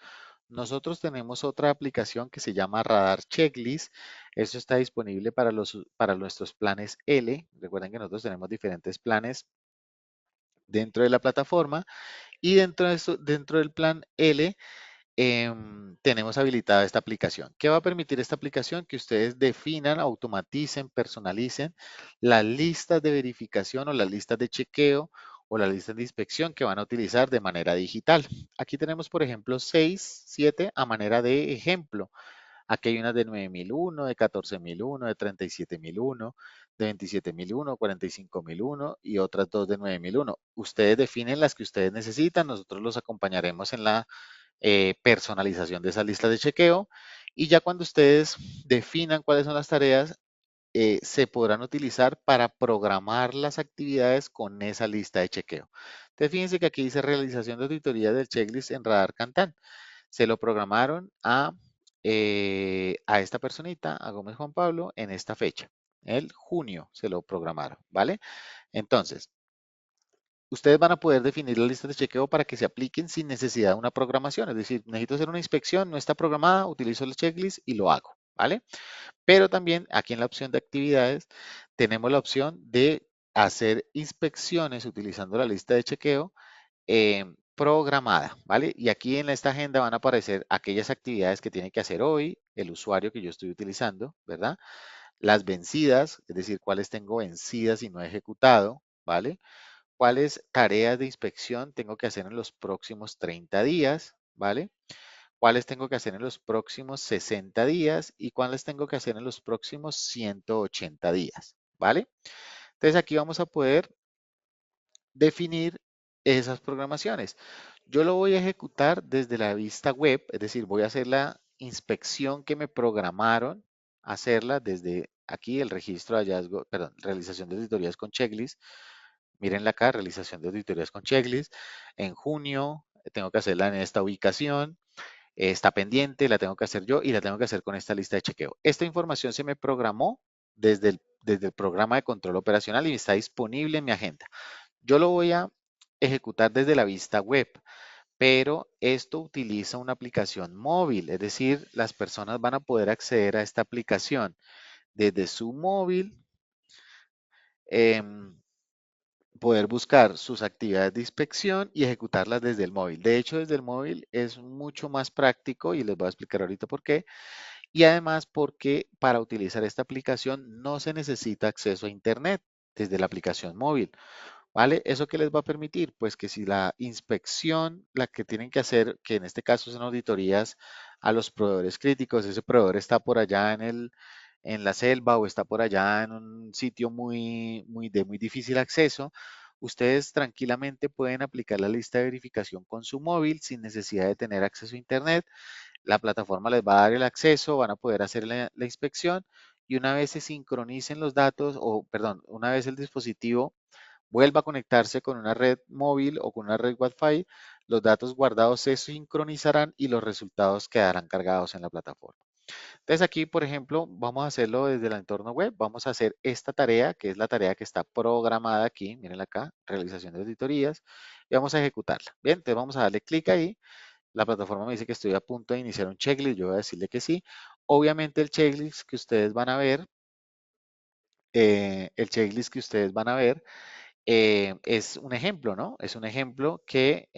Nosotros tenemos otra aplicación que se llama Radar Checklist. Eso está disponible para nuestros planes L. Recuerden que nosotros tenemos diferentes planes dentro de la plataforma y dentro del plan L tenemos habilitada esta aplicación. ¿Qué va a permitir esta aplicación? Que ustedes definan, automaticen, personalicen las listas de verificación o las listas de chequeo o las listas de inspección que van a utilizar de manera digital. Aquí tenemos, por ejemplo, 6, 7 a manera de ejemplo. Aquí hay unas de 9001, de 14001, de 37001, de 27001, 45001 y otras dos de 9001. Ustedes definen las que ustedes necesitan. Nosotros los acompañaremos en la personalización de esas listas de chequeo y ya cuando ustedes definan cuáles son las tareas, se podrán utilizar para programar las actividades con esa lista de chequeo. Entonces, fíjense que aquí dice realización de auditoría del checklist en Radar Cantán. Se lo programaron a esta personita, a Gómez Juan Pablo, en esta fecha. El junio se lo programaron, ¿vale? Entonces, ustedes van a poder definir las listas de chequeo para que se apliquen sin necesidad de una programación. Es decir, necesito hacer una inspección, no está programada, utilizo el checklist y lo hago, ¿vale? Pero también aquí en la opción de actividades tenemos la opción de hacer inspecciones utilizando la lista de chequeo programada, ¿vale? Y aquí en esta agenda van a aparecer aquellas actividades que tiene que hacer hoy el usuario que yo estoy utilizando, ¿verdad? Las vencidas, es decir, cuáles tengo vencidas y no he ejecutado, ¿vale? Cuáles tareas de inspección tengo que hacer en los próximos 30 días, ¿vale? Cuáles tengo que hacer en los próximos 60 días y cuáles tengo que hacer en los próximos 180 días, ¿vale? Entonces Entonces aquí vamos a poder definir esas programaciones. Yo lo voy a ejecutar desde la vista web, es decir, voy a hacer la inspección que me programaron hacerla desde aquí el registro de hallazgo, perdón, realización de auditorías con checklist. Mírenla acá, realización de auditorías con checklist. En junio tengo que hacerla en esta ubicación. Está pendiente, la tengo que hacer yo y la tengo que hacer con esta lista de chequeo. Esta información se me programó desde el programa de control operacional y está disponible en mi agenda. Yo lo voy a ejecutar desde la vista web, pero esto utiliza una aplicación móvil, es decir, las personas van a poder acceder a esta aplicación desde su móvil, em, poder buscar sus actividades de inspección y ejecutarlas desde el móvil. De hecho, desde el móvil es mucho más práctico y les voy a explicar ahorita por qué. Y además porque para utilizar esta aplicación no se necesita acceso a Internet desde la aplicación móvil. ¿Vale? ¿Eso qué les va a permitir? Pues que si la inspección, la que tienen que hacer, que en este caso son auditorías a los proveedores críticos, ese proveedor está por allá en la selva o está por allá en un sitio de muy difícil acceso, ustedes tranquilamente pueden aplicar la lista de verificación con su móvil sin necesidad de tener acceso a Internet. La plataforma les va a dar el acceso, van a poder hacer la inspección y una vez se sincronicen los datos, o perdón, una vez el dispositivo vuelva a conectarse con una red móvil o con una red Wi-Fi, los datos guardados se sincronizarán y los resultados quedarán cargados en la plataforma. Entonces aquí, por ejemplo, vamos a hacerlo desde el entorno web. Vamos a hacer esta tarea, que es la tarea que está programada aquí. Miren acá, realización de auditorías. Y vamos a ejecutarla. Bien, entonces vamos a darle clic ahí. La plataforma me dice que estoy a punto de iniciar un checklist. Yo voy a decirle que sí. Obviamente el checklist que ustedes van a ver es un ejemplo, ¿no? Es un ejemplo que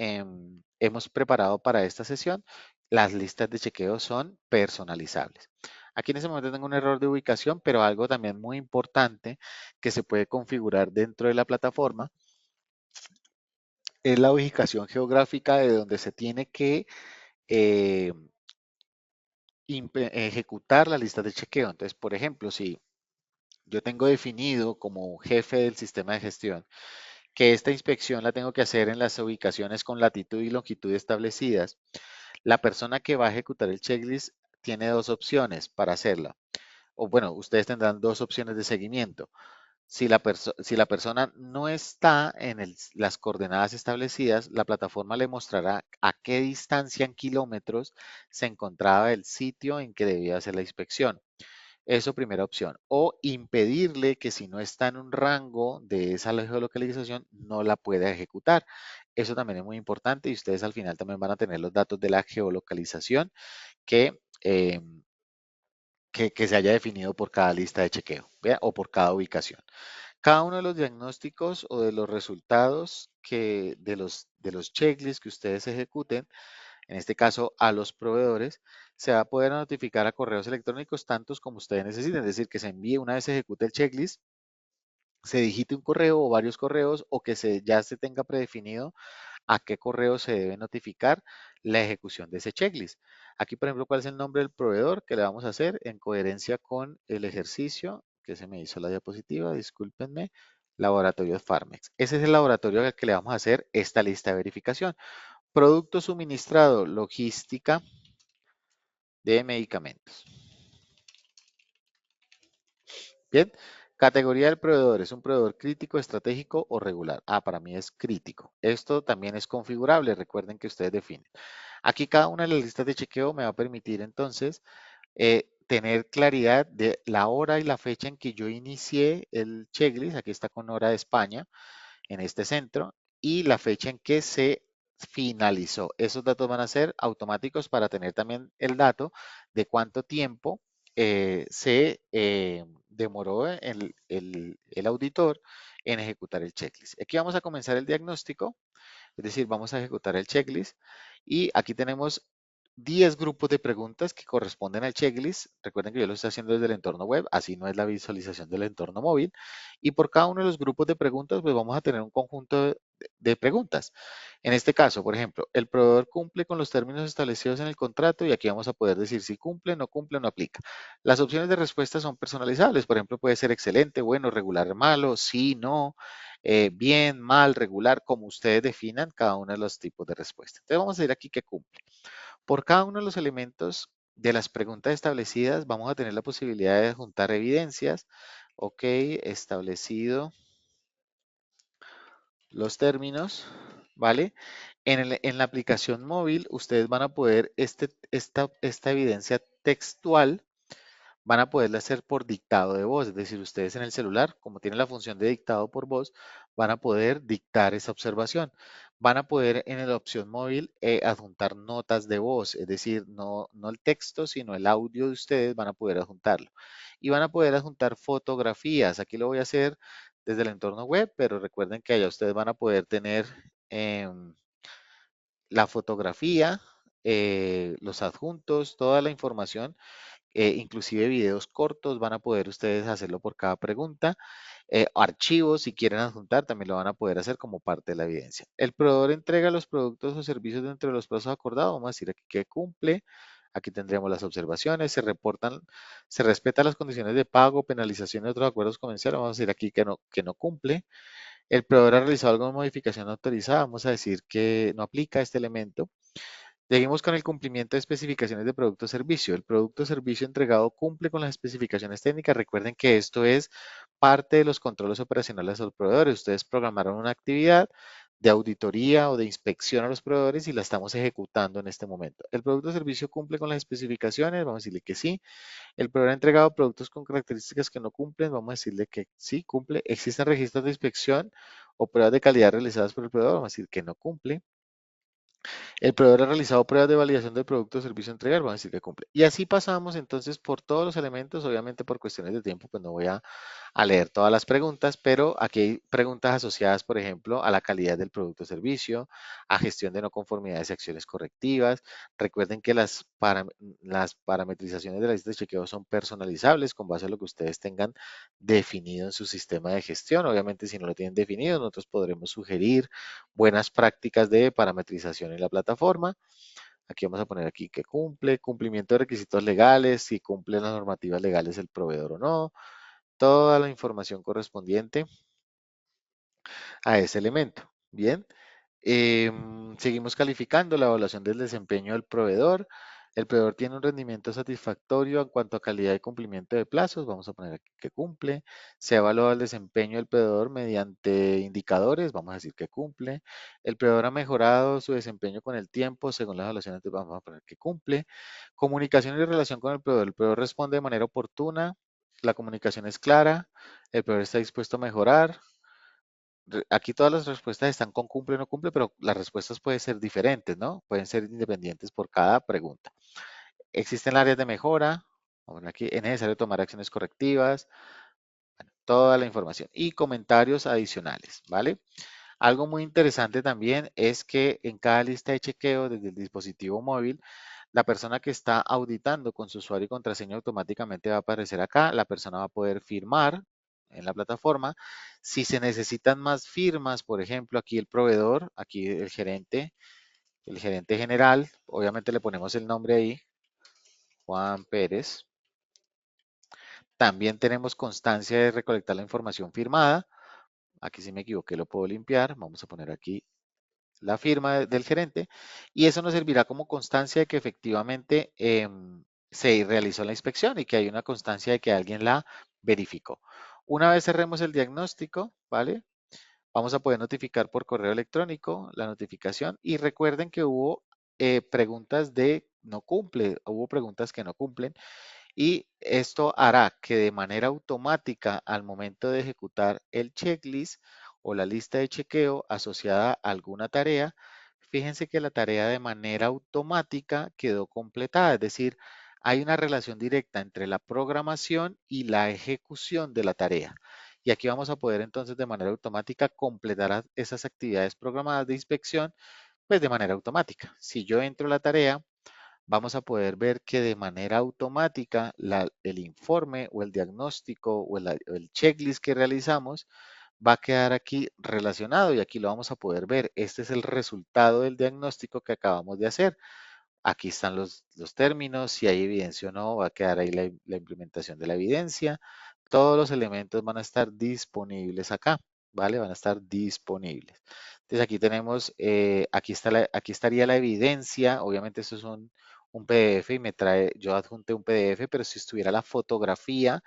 hemos preparado para esta sesión. Las listas de chequeo son personalizables. Aquí en ese momento tengo un error de ubicación, pero algo también muy importante que se puede configurar dentro de la plataforma es la ubicación geográfica de donde se tiene que eh, ejecutar la lista de chequeo. Entonces, por ejemplo, si yo tengo definido como jefe del sistema de gestión que esta inspección la tengo que hacer en las ubicaciones con latitud y longitud establecidas, la persona que va a ejecutar el checklist tiene dos opciones para hacerla. O bueno, ustedes tendrán dos opciones de seguimiento. Si la persona no está en las coordenadas establecidas, la plataforma le mostrará a qué distancia en kilómetros se encontraba el sitio en que debía hacer la inspección. Eso primera opción. O impedirle que si no está en un rango de esa geolocalización, no la pueda ejecutar. Eso también es muy importante y ustedes al final también van a tener los datos de la geolocalización que, que se haya definido por cada lista de chequeo, ¿vea? O por cada ubicación. Cada uno de los diagnósticos o de los resultados de los checklists que ustedes ejecuten, en este caso a los proveedores, se va a poder notificar a correos electrónicos tantos como ustedes necesiten, es decir, que se envíe una vez se ejecute el checklist, se digite un correo o varios correos o que ya se tenga predefinido a qué correo se debe notificar la ejecución de ese checklist. Aquí, por ejemplo, cuál es el nombre del proveedor que le vamos a hacer en coherencia con el ejercicio que se me hizo la diapositiva, discúlpenme, Laboratorio Farmex. Ese es el laboratorio al que le vamos a hacer esta lista de verificación. Producto suministrado, logística de medicamentos. Bien, categoría del proveedor, ¿es un proveedor crítico, estratégico o regular? Ah, para mí es crítico. Esto también es configurable, recuerden que ustedes definen. Aquí cada una de las listas de chequeo me va a permitir entonces tener claridad de la hora y la fecha en que yo inicié el checklist. Aquí está con hora de España en este centro y la fecha en que se finalizó. Esos datos van a ser automáticos para tener también el dato de cuánto tiempo se demoró el auditor en ejecutar el checklist. Aquí vamos a comenzar el diagnóstico, es decir, vamos a ejecutar el checklist y aquí tenemos 10 grupos de preguntas que corresponden al checklist. Recuerden que yo lo estoy haciendo desde el entorno web, así no es la visualización del entorno móvil. Y por cada uno de los grupos de preguntas, pues vamos a tener un conjunto de preguntas. En este caso, por ejemplo, el proveedor cumple con los términos establecidos en el contrato y aquí vamos a poder decir si cumple, no aplica. Las opciones de respuesta son personalizables. Por ejemplo, puede ser excelente, bueno, regular, malo, sí, no, bien, mal, regular, como ustedes definan cada uno de los tipos de respuesta. Entonces vamos a decir aquí que cumple. Por cada uno de los elementos de las preguntas establecidas, vamos a tener la posibilidad de juntar evidencias. Ok, establecido los términos, ¿vale? En la aplicación móvil, ustedes van a poder, esta evidencia textual, van a poderla hacer por dictado de voz, es decir, ustedes en el celular, como tienen la función de dictado por voz, van a poder dictar esa observación. Van a poder en la opción móvil adjuntar notas de voz, es decir, no el texto, sino el audio de ustedes van a poder adjuntarlo. Y van a poder adjuntar fotografías. Aquí lo voy a hacer desde el entorno web, pero recuerden que allá ustedes van a poder tener em, la fotografía, los adjuntos, toda la información, inclusive videos cortos, van a poder ustedes hacerlo por cada pregunta. Archivos, si quieren adjuntar, también lo van a poder hacer como parte de la evidencia. El proveedor entrega los productos o servicios dentro de los plazos acordados. Vamos a decir aquí que cumple. Aquí tendríamos las observaciones, se reportan, se respetan las condiciones de pago, penalización y otros acuerdos comerciales. Vamos a decir aquí que no cumple. El proveedor ha realizado alguna modificación no autorizada. Vamos a decir que no aplica este elemento. Seguimos con el cumplimiento de especificaciones de producto o servicio. El producto o servicio entregado cumple con las especificaciones técnicas. Recuerden que esto es parte de los controles operacionales a los proveedores. Ustedes programaron una actividad de auditoría o de inspección a los proveedores y la estamos ejecutando en este momento. El producto o servicio cumple con las especificaciones. Vamos a decirle que sí. El proveedor ha entregado productos con características que no cumplen. Vamos a decirle que sí cumple. Existen registros de inspección o pruebas de calidad realizadas por el proveedor. Vamos a decir que no cumple. El proveedor ha realizado pruebas de validación del producto o servicio a entregar, vamos a decir que cumple. Y así pasamos entonces por todos los elementos, obviamente por cuestiones de tiempo, pues no voy a leer todas las preguntas, pero aquí hay preguntas asociadas, por ejemplo, a la calidad del producto o servicio, a gestión de no conformidades y acciones correctivas. Recuerden que las parametrizaciones de la lista de chequeo son personalizables con base a lo que ustedes tengan definido en su sistema de gestión. Obviamente, si no lo tienen definido, nosotros podremos sugerir buenas prácticas de parametrización en la plataforma. Aquí vamos a poner aquí que cumple, cumplimiento de requisitos legales, si cumple las normativas legales el proveedor o no, toda la información correspondiente a ese elemento. Bien, seguimos calificando la evaluación del desempeño del proveedor. El proveedor tiene un rendimiento satisfactorio en cuanto a calidad y cumplimiento de plazos. Vamos a poner aquí que cumple. Se ha evaluado el desempeño del proveedor mediante indicadores. Vamos a decir que cumple. El proveedor ha mejorado su desempeño con el tiempo según las evaluaciones. Vamos a poner que cumple. Comunicación y relación con el proveedor. El proveedor responde de manera oportuna. La comunicación es clara. El proveedor está dispuesto a mejorar. Aquí todas las respuestas están con cumple o no cumple, pero las respuestas pueden ser diferentes, ¿no? Pueden ser independientes por cada pregunta. Existen áreas de mejora. Vamos a ver aquí, es necesario tomar acciones correctivas. Bueno, toda la información y comentarios adicionales, ¿vale? Algo muy interesante también es que en cada lista de chequeo desde el dispositivo móvil, la persona que está auditando con su usuario y contraseña automáticamente va a aparecer acá. La persona va a poder firmar en la plataforma. Si se necesitan más firmas, por ejemplo, aquí el proveedor, aquí el gerente general, obviamente le ponemos el nombre ahí, Juan Pérez. También tenemos constancia de recolectar la información firmada. Aquí si me equivoqué lo puedo limpiar. Vamos a poner aquí la firma del gerente y eso nos servirá como constancia de que efectivamente se realizó la inspección y que hay una constancia de que alguien la verificó. Una vez cerremos el diagnóstico, ¿vale? Vamos a poder notificar por correo electrónico la notificación y recuerden que hubo preguntas de no cumple, hubo preguntas que no cumplen y esto hará que de manera automática al momento de ejecutar el checklist o la lista de chequeo asociada a alguna tarea, fíjense que la tarea de manera automática quedó completada, es decir, hay una relación directa entre la programación y la ejecución de la tarea. Y aquí vamos a poder entonces de manera automática completar esas actividades programadas de inspección, pues de manera automática. Si yo entro a la tarea, vamos a poder ver que de manera automática el informe o el diagnóstico o el checklist que realizamos va a quedar aquí relacionado y aquí lo vamos a poder ver. Este es el resultado del diagnóstico que acabamos de hacer. Aquí están los términos, si hay evidencia o no, va a quedar ahí la implementación de la evidencia. Todos los elementos van a estar disponibles acá, ¿vale? Van a estar disponibles. Entonces aquí tenemos, aquí estaría la evidencia, obviamente esto es un PDF y me trae, yo adjunté un PDF, pero si estuviera la fotografía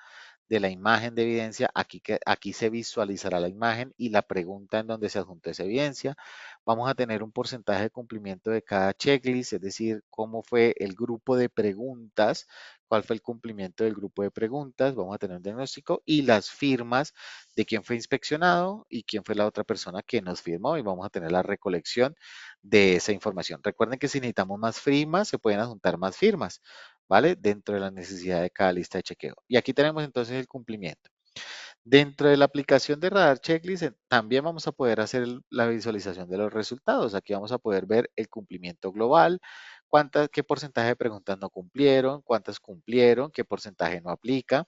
de la imagen de evidencia, aquí se visualizará la imagen y la pregunta en donde se adjuntó esa evidencia. Vamos a tener un porcentaje de cumplimiento de cada checklist, es decir, cómo fue el grupo de preguntas, cuál fue el cumplimiento del grupo de preguntas, vamos a tener un diagnóstico y las firmas de quién fue inspeccionado y quién fue la otra persona que nos firmó y vamos a tener la recolección de esa información. Recuerden que si necesitamos más firmas, se pueden adjuntar más firmas, ¿vale? Dentro de la necesidad de cada lista de chequeo. Y aquí tenemos entonces el cumplimiento. Dentro de la aplicación de Radar Checklist también vamos a poder hacer la visualización de los resultados. Aquí vamos a poder ver el cumplimiento global, qué porcentaje de preguntas no cumplieron, cuántas cumplieron, qué porcentaje no aplica,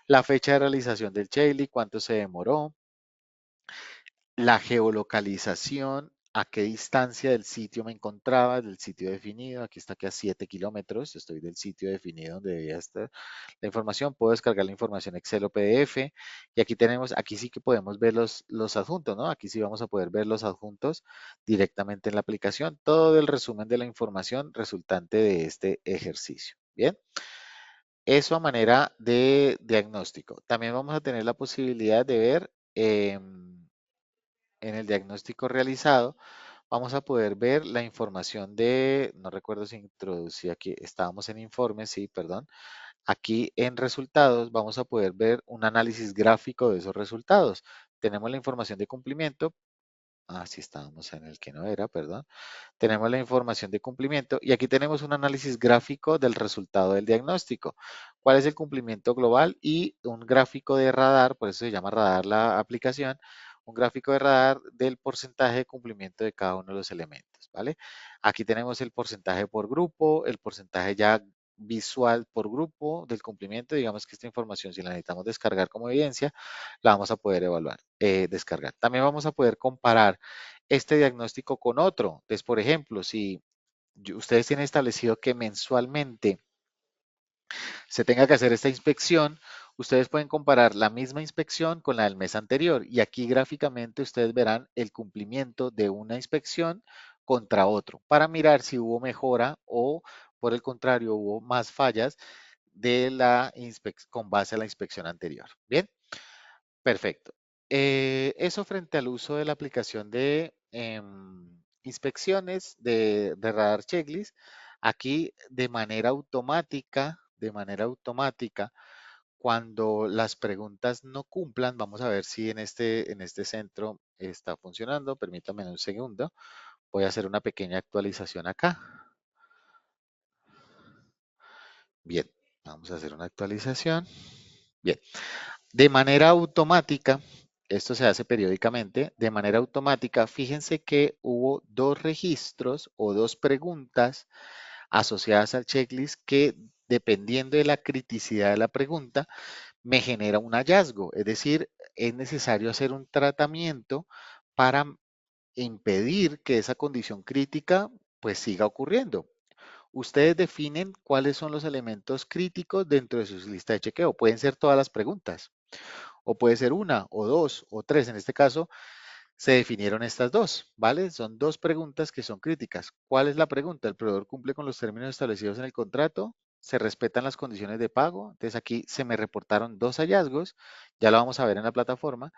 la fecha de realización del checklist, cuánto se demoró, la geolocalización, a qué distancia del sitio me encontraba, del sitio definido. Aquí está que a 7 kilómetros, estoy del sitio definido donde debía estar la información. Puedo descargar la información Excel o PDF. Y aquí tenemos, aquí sí que podemos ver los adjuntos, ¿no? Aquí sí vamos a poder ver los adjuntos directamente en la aplicación. Todo el resumen de la información resultante de este ejercicio. Bien. Eso a manera de diagnóstico. También vamos a tener la posibilidad de ver en el diagnóstico realizado, vamos a poder ver la información de, no recuerdo si introducí aquí, estábamos en informes, sí, perdón. Aquí en resultados vamos a poder ver un análisis gráfico de esos resultados. Tenemos la información de cumplimiento. Ah, sí, estábamos en el que no era, perdón. Tenemos la información de cumplimiento y aquí tenemos un análisis gráfico del resultado del diagnóstico. ¿Cuál es el cumplimiento global? Y un gráfico de radar, por eso se llama radar la aplicación, un gráfico de radar del porcentaje de cumplimiento de cada uno de los elementos, ¿vale? Aquí tenemos el porcentaje por grupo, el porcentaje ya visual por grupo del cumplimiento. Digamos que esta información, si la necesitamos descargar como evidencia, la vamos a poder evaluar, descargar. También vamos a poder comparar este diagnóstico con otro. Entonces, por ejemplo, si ustedes tienen establecido que mensualmente se tenga que hacer esta inspección, ustedes pueden comparar la misma inspección con la del mes anterior y aquí gráficamente ustedes verán el cumplimiento de una inspección contra otro para mirar si hubo mejora o por el contrario hubo más fallas de con base a la inspección anterior. Bien. Perfecto. Eso frente al uso de la aplicación de inspecciones de Radar Checklist. Aquí de manera automática, cuando las preguntas no cumplan, vamos a ver si en este centro está funcionando. Permítanme un segundo. Voy a hacer una pequeña actualización acá. Bien, vamos a hacer una actualización. Bien. De manera automática, esto se hace periódicamente, de manera automática, fíjense que hubo dos registros o dos preguntas asociadas al checklist que, dependiendo de la criticidad de la pregunta, me genera un hallazgo. Es decir, es necesario hacer un tratamiento para impedir que esa condición crítica pues siga ocurriendo. Ustedes definen cuáles son los elementos críticos dentro de su lista de chequeo. Pueden ser todas las preguntas o puede ser una o dos o tres. En este caso, se definieron estas dos, ¿vale? Son dos preguntas que son críticas. ¿Cuál es la pregunta? ¿El proveedor cumple con los términos establecidos en el contrato? ¿Se respetan las condiciones de pago? Entonces aquí se me reportaron dos hallazgos, ya lo vamos a ver en la plataforma,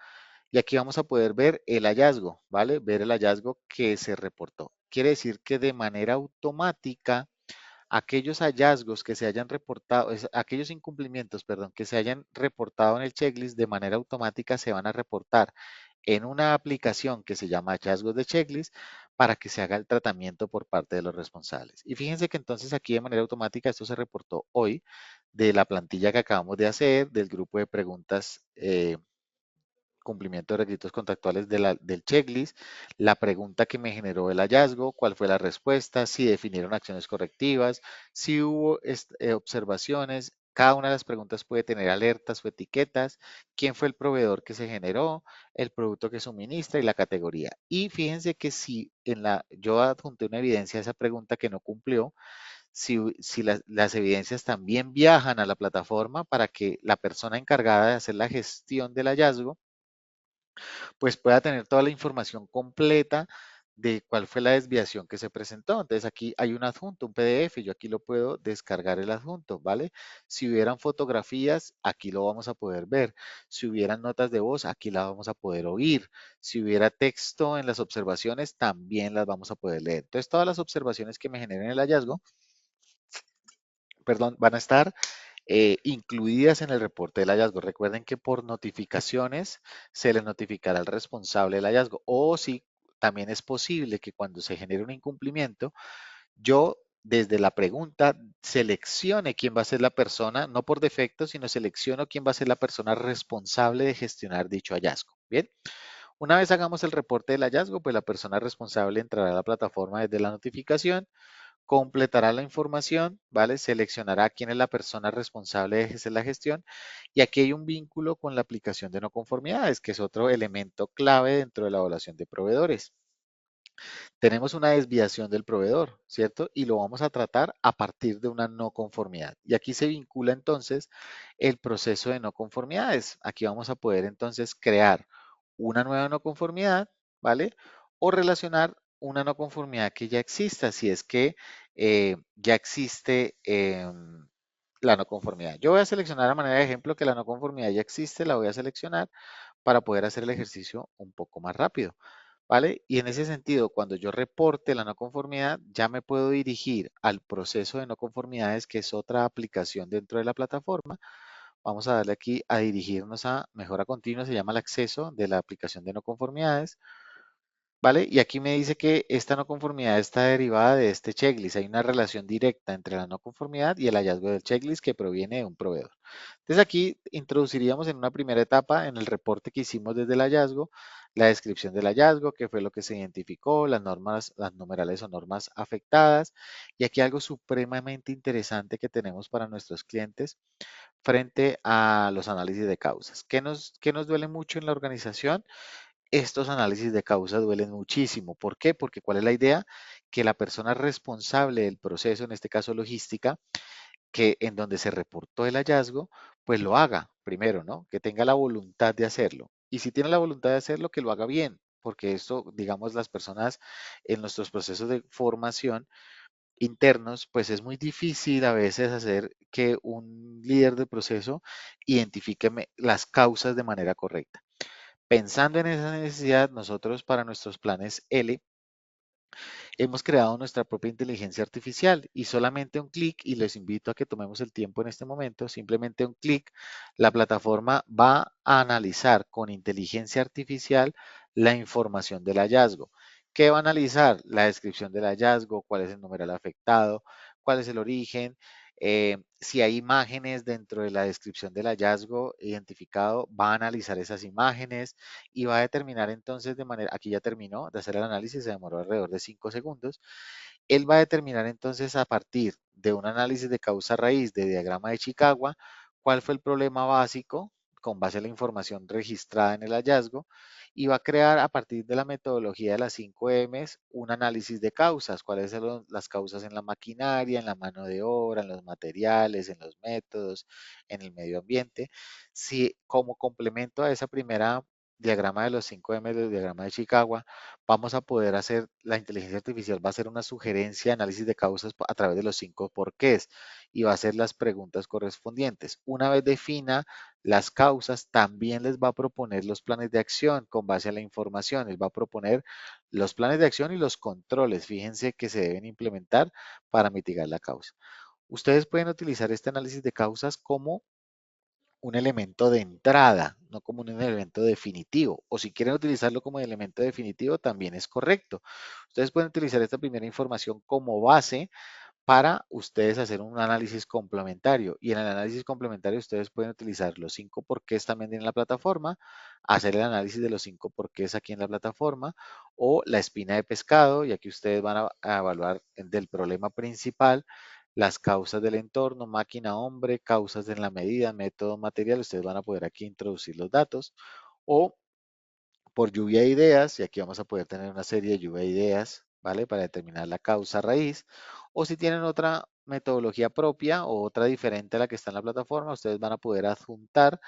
y aquí vamos a poder ver el hallazgo, ¿vale? Ver el hallazgo que se reportó. Quiere decir que de manera automática aquellos hallazgos que se hayan reportado, aquellos incumplimientos, perdón, que se hayan reportado en el checklist de manera automática se van a reportar en una aplicación que se llama hallazgos de checklist para que se haga el tratamiento por parte de los responsables. Y fíjense que entonces aquí de manera automática esto se reportó hoy de la plantilla que acabamos de hacer, del grupo de preguntas cumplimiento de requisitos contractuales del checklist, la pregunta que me generó el hallazgo, cuál fue la respuesta, si definieron acciones correctivas, si hubo observaciones. Cada una de las preguntas puede tener alertas o etiquetas, quién fue el proveedor que se generó, el producto que suministra y la categoría. Y fíjense que si yo adjunté una evidencia a esa pregunta que no cumplió, si las evidencias también viajan a la plataforma para que la persona encargada de hacer la gestión del hallazgo, pues pueda tener toda la información completa de cuál fue la desviación que se presentó. Entonces aquí hay un adjunto, un PDF, yo aquí lo puedo descargar el adjunto, ¿vale? Si hubieran fotografías, aquí lo vamos a poder ver. Si hubieran notas de voz, aquí la vamos a poder oír. Si hubiera texto en las observaciones, también las vamos a poder leer. Entonces todas las observaciones que me generen el hallazgo, perdón, van a estar incluidas en el reporte del hallazgo. Recuerden que por notificaciones se le notificará al responsable del hallazgo. O si también es posible que cuando se genere un incumplimiento, yo desde la pregunta seleccione quién va a ser la persona, no por defecto, sino selecciono quién va a ser la persona responsable de gestionar dicho hallazgo. Bien, una vez hagamos el reporte del hallazgo, pues la persona responsable entrará a la plataforma desde la notificación, completará la información, ¿vale? Seleccionará quién es la persona responsable de hacer la gestión y aquí hay un vínculo con la aplicación de no conformidades, que es otro elemento clave dentro de la evaluación de proveedores. Tenemos una desviación del proveedor, ¿cierto? Y lo vamos a tratar a partir de una no conformidad. Y aquí se vincula entonces el proceso de no conformidades. Aquí vamos a poder entonces crear una nueva no conformidad, ¿vale? O relacionar una no conformidad que ya exista, si es que ya existe la no conformidad. Yo voy a seleccionar a manera de ejemplo que la no conformidad ya existe, la voy a seleccionar para poder hacer el ejercicio un poco más rápido. ¿Vale? Y en ese sentido, cuando yo reporte la no conformidad, ya me puedo dirigir al proceso de no conformidades, que es otra aplicación dentro de la plataforma. Vamos a darle aquí a dirigirnos a mejora continua, se llama el acceso de la aplicación de no conformidades. ¿Vale? Y aquí me dice que esta no conformidad está derivada de este checklist. Hay una relación directa entre la no conformidad y el hallazgo del checklist que proviene de un proveedor. Entonces aquí introduciríamos en una primera etapa, en el reporte que hicimos desde el hallazgo, la descripción del hallazgo, qué fue lo que se identificó, las normas, las numerales o normas afectadas. Y aquí algo supremamente interesante que tenemos para nuestros clientes frente a los análisis de causas. ¿Qué nos duele mucho en la organización? Estos análisis de causa duelen muchísimo. ¿Por qué? Porque ¿cuál es la idea? Que la persona responsable del proceso, en este caso logística, que en donde se reportó el hallazgo, pues lo haga primero, ¿no? Que tenga la voluntad de hacerlo. Y si tiene la voluntad de hacerlo, que lo haga bien, porque esto, digamos, las personas en nuestros procesos de formación internos, pues es muy difícil a veces hacer que un líder de proceso identifique las causas de manera correcta. Pensando en esa necesidad, nosotros para nuestros planes L hemos creado nuestra propia inteligencia artificial y solamente un clic, y les invito a que tomemos el tiempo en este momento, simplemente un clic, la plataforma va a analizar con inteligencia artificial la información del hallazgo. ¿Qué va a analizar? La descripción del hallazgo, cuál es el numeral afectado, cuál es el origen, si hay imágenes dentro de la descripción del hallazgo identificado, va a analizar esas imágenes y va a determinar entonces de manera, aquí ya terminó de hacer el análisis, se demoró alrededor de 5 segundos, él va a determinar entonces a partir de un análisis de causa raíz de diagrama de Chicago, cuál fue el problema básico con base a la información registrada en el hallazgo y va a crear a partir de la metodología de las 5 M's un análisis de causas, cuáles son las causas en la maquinaria, en la mano de obra, en los materiales, en los métodos, en el medio ambiente. Si como complemento a esa primera diagrama de los 5 M del diagrama de Chicago, vamos a poder hacer, la inteligencia artificial va a hacer una sugerencia de análisis de causas a través de los 5 porqués y va a hacer las preguntas correspondientes. Una vez defina las causas, también les va a proponer los planes de acción con base a la información. Les va a proponer los planes de acción y los controles, fíjense, que se deben implementar para mitigar la causa. Ustedes pueden utilizar este análisis de causas como un elemento de entrada, no como un elemento definitivo. O si quieren utilizarlo como elemento definitivo, también es correcto. Ustedes pueden utilizar esta primera información como base para ustedes hacer un análisis complementario. Y en el análisis complementario ustedes pueden utilizar los 5 porqués también en la plataforma, hacer el análisis de los 5 porqués aquí en la plataforma, o la espina de pescado, y aquí ustedes van a evaluar del problema principal, las causas del entorno, máquina, hombre, causas en la medida, método, material. Ustedes van a poder aquí introducir los datos, o por lluvia de ideas, y aquí vamos a poder tener una serie de lluvia de ideas, ¿vale? Para determinar la causa raíz. O si tienen otra metodología propia o otra diferente a la que está en la plataforma, ustedes van a poder adjuntar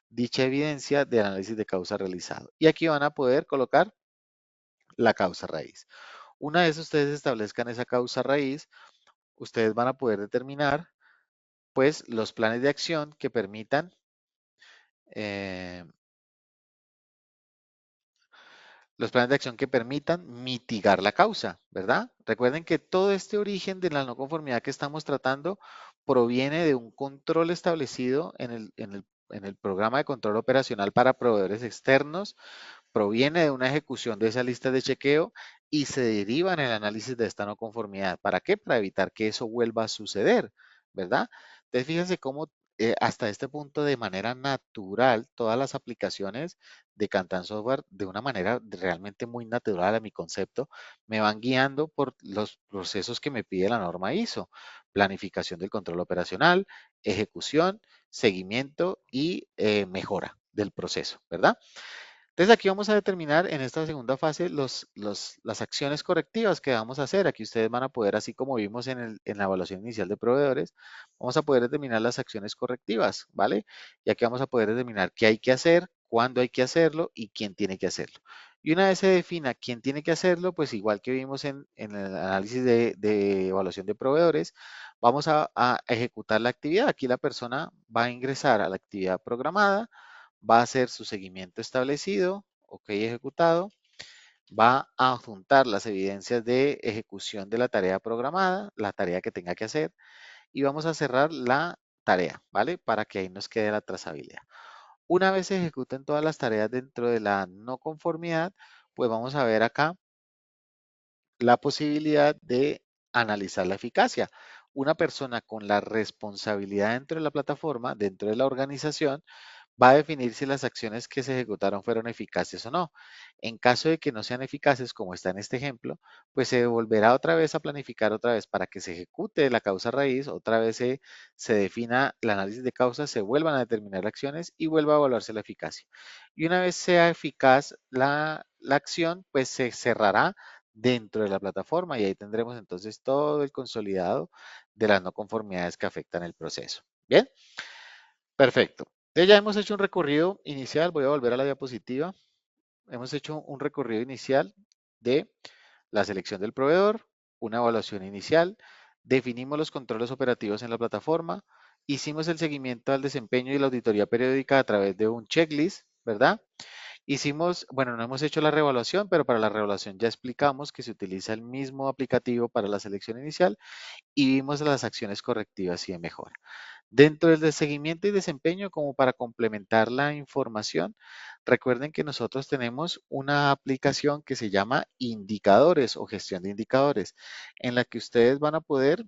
dicha evidencia de análisis de causa realizado. Y aquí van a poder colocar la causa raíz. Una vez ustedes establezcan esa causa raíz, ustedes van a poder determinar pues los planes de acción que permitan eh, los planes de acción que permitan mitigar la causa, ¿verdad? Recuerden que todo este origen de la no conformidad que estamos tratando proviene de un control establecido en el programa de control operacional para proveedores externos, proviene de una ejecución de esa lista de chequeo y se deriva en el análisis de esta no conformidad. ¿Para qué? Para evitar que eso vuelva a suceder, ¿verdad? Entonces, fíjense cómo hasta este punto, de manera natural, todas las aplicaciones de Kantan Software, de una manera realmente muy natural a mi concepto, me van guiando por los procesos que me pide la norma ISO: planificación del control operacional, ejecución, seguimiento y mejora del proceso, ¿verdad? Entonces aquí vamos a determinar en esta segunda fase las acciones correctivas que vamos a hacer. Aquí ustedes van a poder, así como vimos en la evaluación inicial de proveedores, vamos a poder determinar las acciones correctivas, ¿vale? Y aquí vamos a poder determinar qué hay que hacer, cuándo hay que hacerlo y quién tiene que hacerlo. Y una vez se defina quién tiene que hacerlo, pues igual que vimos en el análisis de evaluación de proveedores, vamos a ejecutar la actividad. Aquí la persona va a ingresar a la actividad programada, va a hacer su seguimiento establecido, ok, ejecutado, va a adjuntar las evidencias de ejecución de la tarea programada, la tarea que tenga que hacer, y vamos a cerrar la tarea, ¿vale? Para que ahí nos quede la trazabilidad. Una vez se ejecuten todas las tareas dentro de la no conformidad, pues vamos a ver acá la posibilidad de analizar la eficacia. Una persona con la responsabilidad dentro de la plataforma, dentro de la organización, va a definir si las acciones que se ejecutaron fueron eficaces o no. En caso de que no sean eficaces, como está en este ejemplo, pues se volverá otra vez a planificar otra vez para que se ejecute la causa raíz, otra vez se defina el análisis de causas, se vuelvan a determinar acciones y vuelva a evaluarse la eficacia. Y una vez sea eficaz la acción, pues se cerrará dentro de la plataforma y ahí tendremos entonces todo el consolidado de las no conformidades que afectan el proceso. Bien, perfecto. Entonces ya hemos hecho un recorrido inicial, voy a volver a la diapositiva. Hemos hecho un recorrido inicial de la selección del proveedor, una evaluación inicial, definimos los controles operativos en la plataforma, hicimos el seguimiento al desempeño y la auditoría periódica a través de un checklist, ¿verdad? Hicimos, bueno, no hemos hecho la reevaluación, pero para la reevaluación ya explicamos que se utiliza el mismo aplicativo para la selección inicial y vimos las acciones correctivas y de mejora. Dentro del de seguimiento y desempeño, como para complementar la información, recuerden que nosotros tenemos una aplicación que se llama Indicadores o Gestión de Indicadores, en la que ustedes van a poder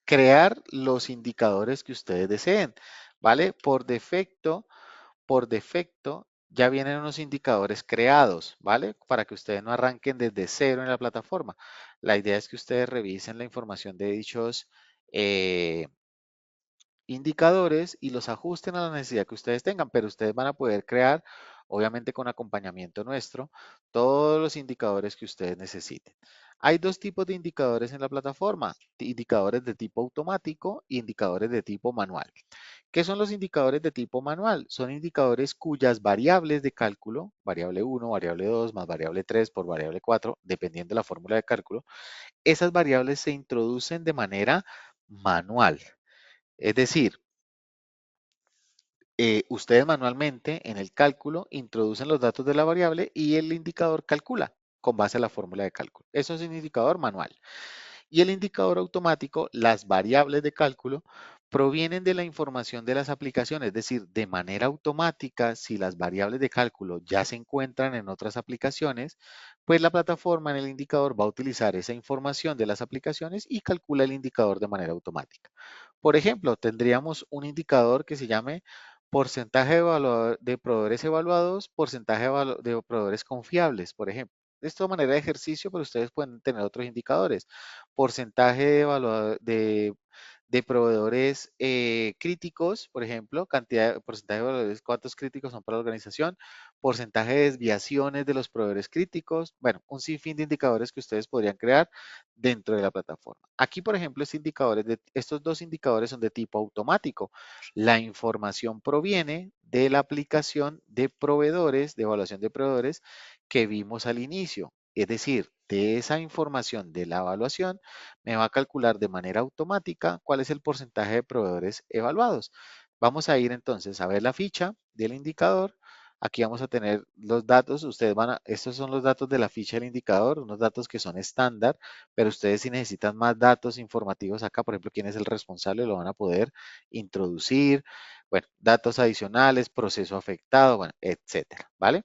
crear los indicadores que ustedes deseen, ¿vale? Por defecto, ya vienen unos indicadores creados, ¿vale? Para que ustedes no arranquen desde cero en la plataforma. La idea es que ustedes revisen la información de dichos eh, indicadores y los ajusten a la necesidad que ustedes tengan, pero ustedes van a poder crear, obviamente con acompañamiento nuestro, todos los indicadores que ustedes necesiten. Hay dos tipos de indicadores en la plataforma: indicadores de tipo automático y indicadores de tipo manual. ¿Qué son los indicadores de tipo manual? Son indicadores cuyas variables de cálculo, variable 1, variable 2, más variable 3 por variable 4, dependiendo de la fórmula de cálculo, esas variables se introducen de manera manual. Es decir, ustedes manualmente en el cálculo introducen los datos de la variable y el indicador calcula con base a la fórmula de cálculo. Eso es un indicador manual. Y el indicador automático, las variables de cálculo, provienen de la información de las aplicaciones, es decir, de manera automática, si las variables de cálculo ya se encuentran en otras aplicaciones, pues la plataforma en el indicador va a utilizar esa información de las aplicaciones y calcula el indicador de manera automática. Por ejemplo, tendríamos un indicador que se llame porcentaje de proveedores evaluados, porcentaje de proveedores confiables, por ejemplo. Esto de manera de ejercicio, pero ustedes pueden tener otros indicadores. Porcentaje de proveedores críticos, por ejemplo, porcentaje de proveedores, cuántos críticos son para la organización, porcentaje de desviaciones de los proveedores críticos, bueno, un sinfín de indicadores que ustedes podrían crear dentro de la plataforma. Aquí, por ejemplo, estos dos indicadores son de tipo automático. La información proviene de la aplicación de proveedores, de evaluación de proveedores que vimos al inicio. Es decir, de esa información de la evaluación, me va a calcular de manera automática cuál es el porcentaje de proveedores evaluados. Vamos a ir entonces a ver la ficha del indicador. Aquí vamos a tener los datos. Estos son los datos de la ficha del indicador, unos datos que son estándar, pero ustedes si necesitan más datos informativos acá, por ejemplo, quién es el responsable, lo van a poder introducir. Bueno, datos adicionales, proceso afectado, bueno, etcétera, ¿vale?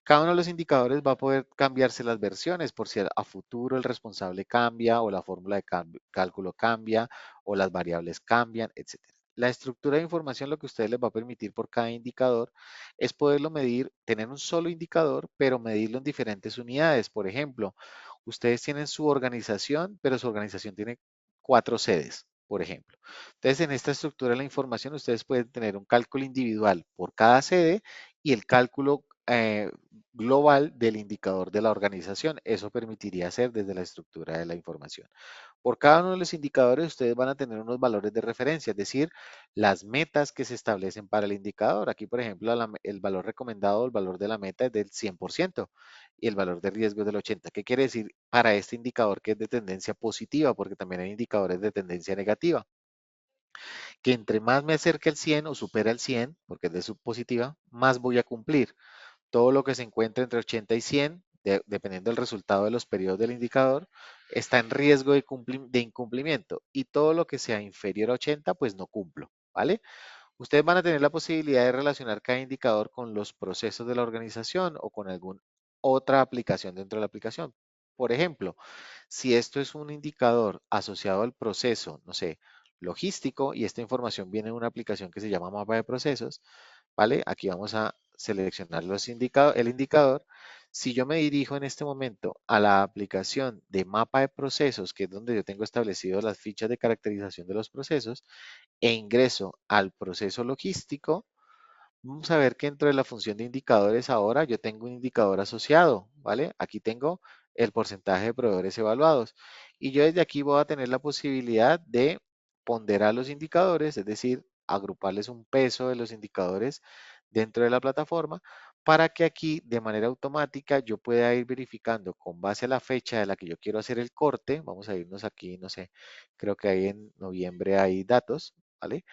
Cada uno de los indicadores va a poder cambiarse las versiones por si a futuro el responsable cambia o la fórmula de cálculo cambia o las variables cambian, etcétera. La estructura de información lo que a ustedes les va a permitir por cada indicador es poderlo medir, tener un solo indicador, pero medirlo en diferentes unidades. Por ejemplo, ustedes tienen su organización, pero su organización tiene 4 sedes, por ejemplo. Entonces, en esta estructura de la información, ustedes pueden tener un cálculo individual por cada sede y el cálculo global del indicador de la organización. Eso permitiría hacer desde la estructura de la información. Por cada uno de los indicadores, ustedes van a tener unos valores de referencia, es decir, las metas que se establecen para el indicador. Aquí, por ejemplo, el valor recomendado, el valor de la meta es del 100% y el valor de riesgo es del 80%. ¿Qué quiere decir para este indicador que es de tendencia positiva? Porque también hay indicadores de tendencia negativa, que entre más me acerque al 100 o supera el 100, porque es de subpositiva, más voy a cumplir. Todo lo que se encuentra entre 80 y 100, dependiendo del resultado de los periodos del indicador, está en riesgo de incumplimiento. Y todo lo que sea inferior a 80, pues no cumplo, ¿vale? Ustedes van a tener la posibilidad de relacionar cada indicador con los procesos de la organización o con alguna otra aplicación dentro de la aplicación. Por ejemplo, si esto es un indicador asociado al proceso, no sé, logístico, y esta información viene de una aplicación que se llama mapa de procesos, ¿vale? Aquí vamos a seleccionar el indicador. Si yo me dirijo en este momento a la aplicación de mapa de procesos, que es donde yo tengo establecido las fichas de caracterización de los procesos, e ingreso al proceso logístico, vamos a ver que dentro de la función de indicadores ahora yo tengo un indicador asociado, ¿vale? Aquí tengo el porcentaje de proveedores evaluados y yo desde aquí voy a tener la posibilidad de ponderar los indicadores, es decir, agruparles un peso de los indicadores dentro de la plataforma para que aquí de manera automática yo pueda ir verificando con base a la fecha de la que yo quiero hacer el corte. Vamos a irnos aquí, no sé, creo que ahí en noviembre hay datos, ¿vale?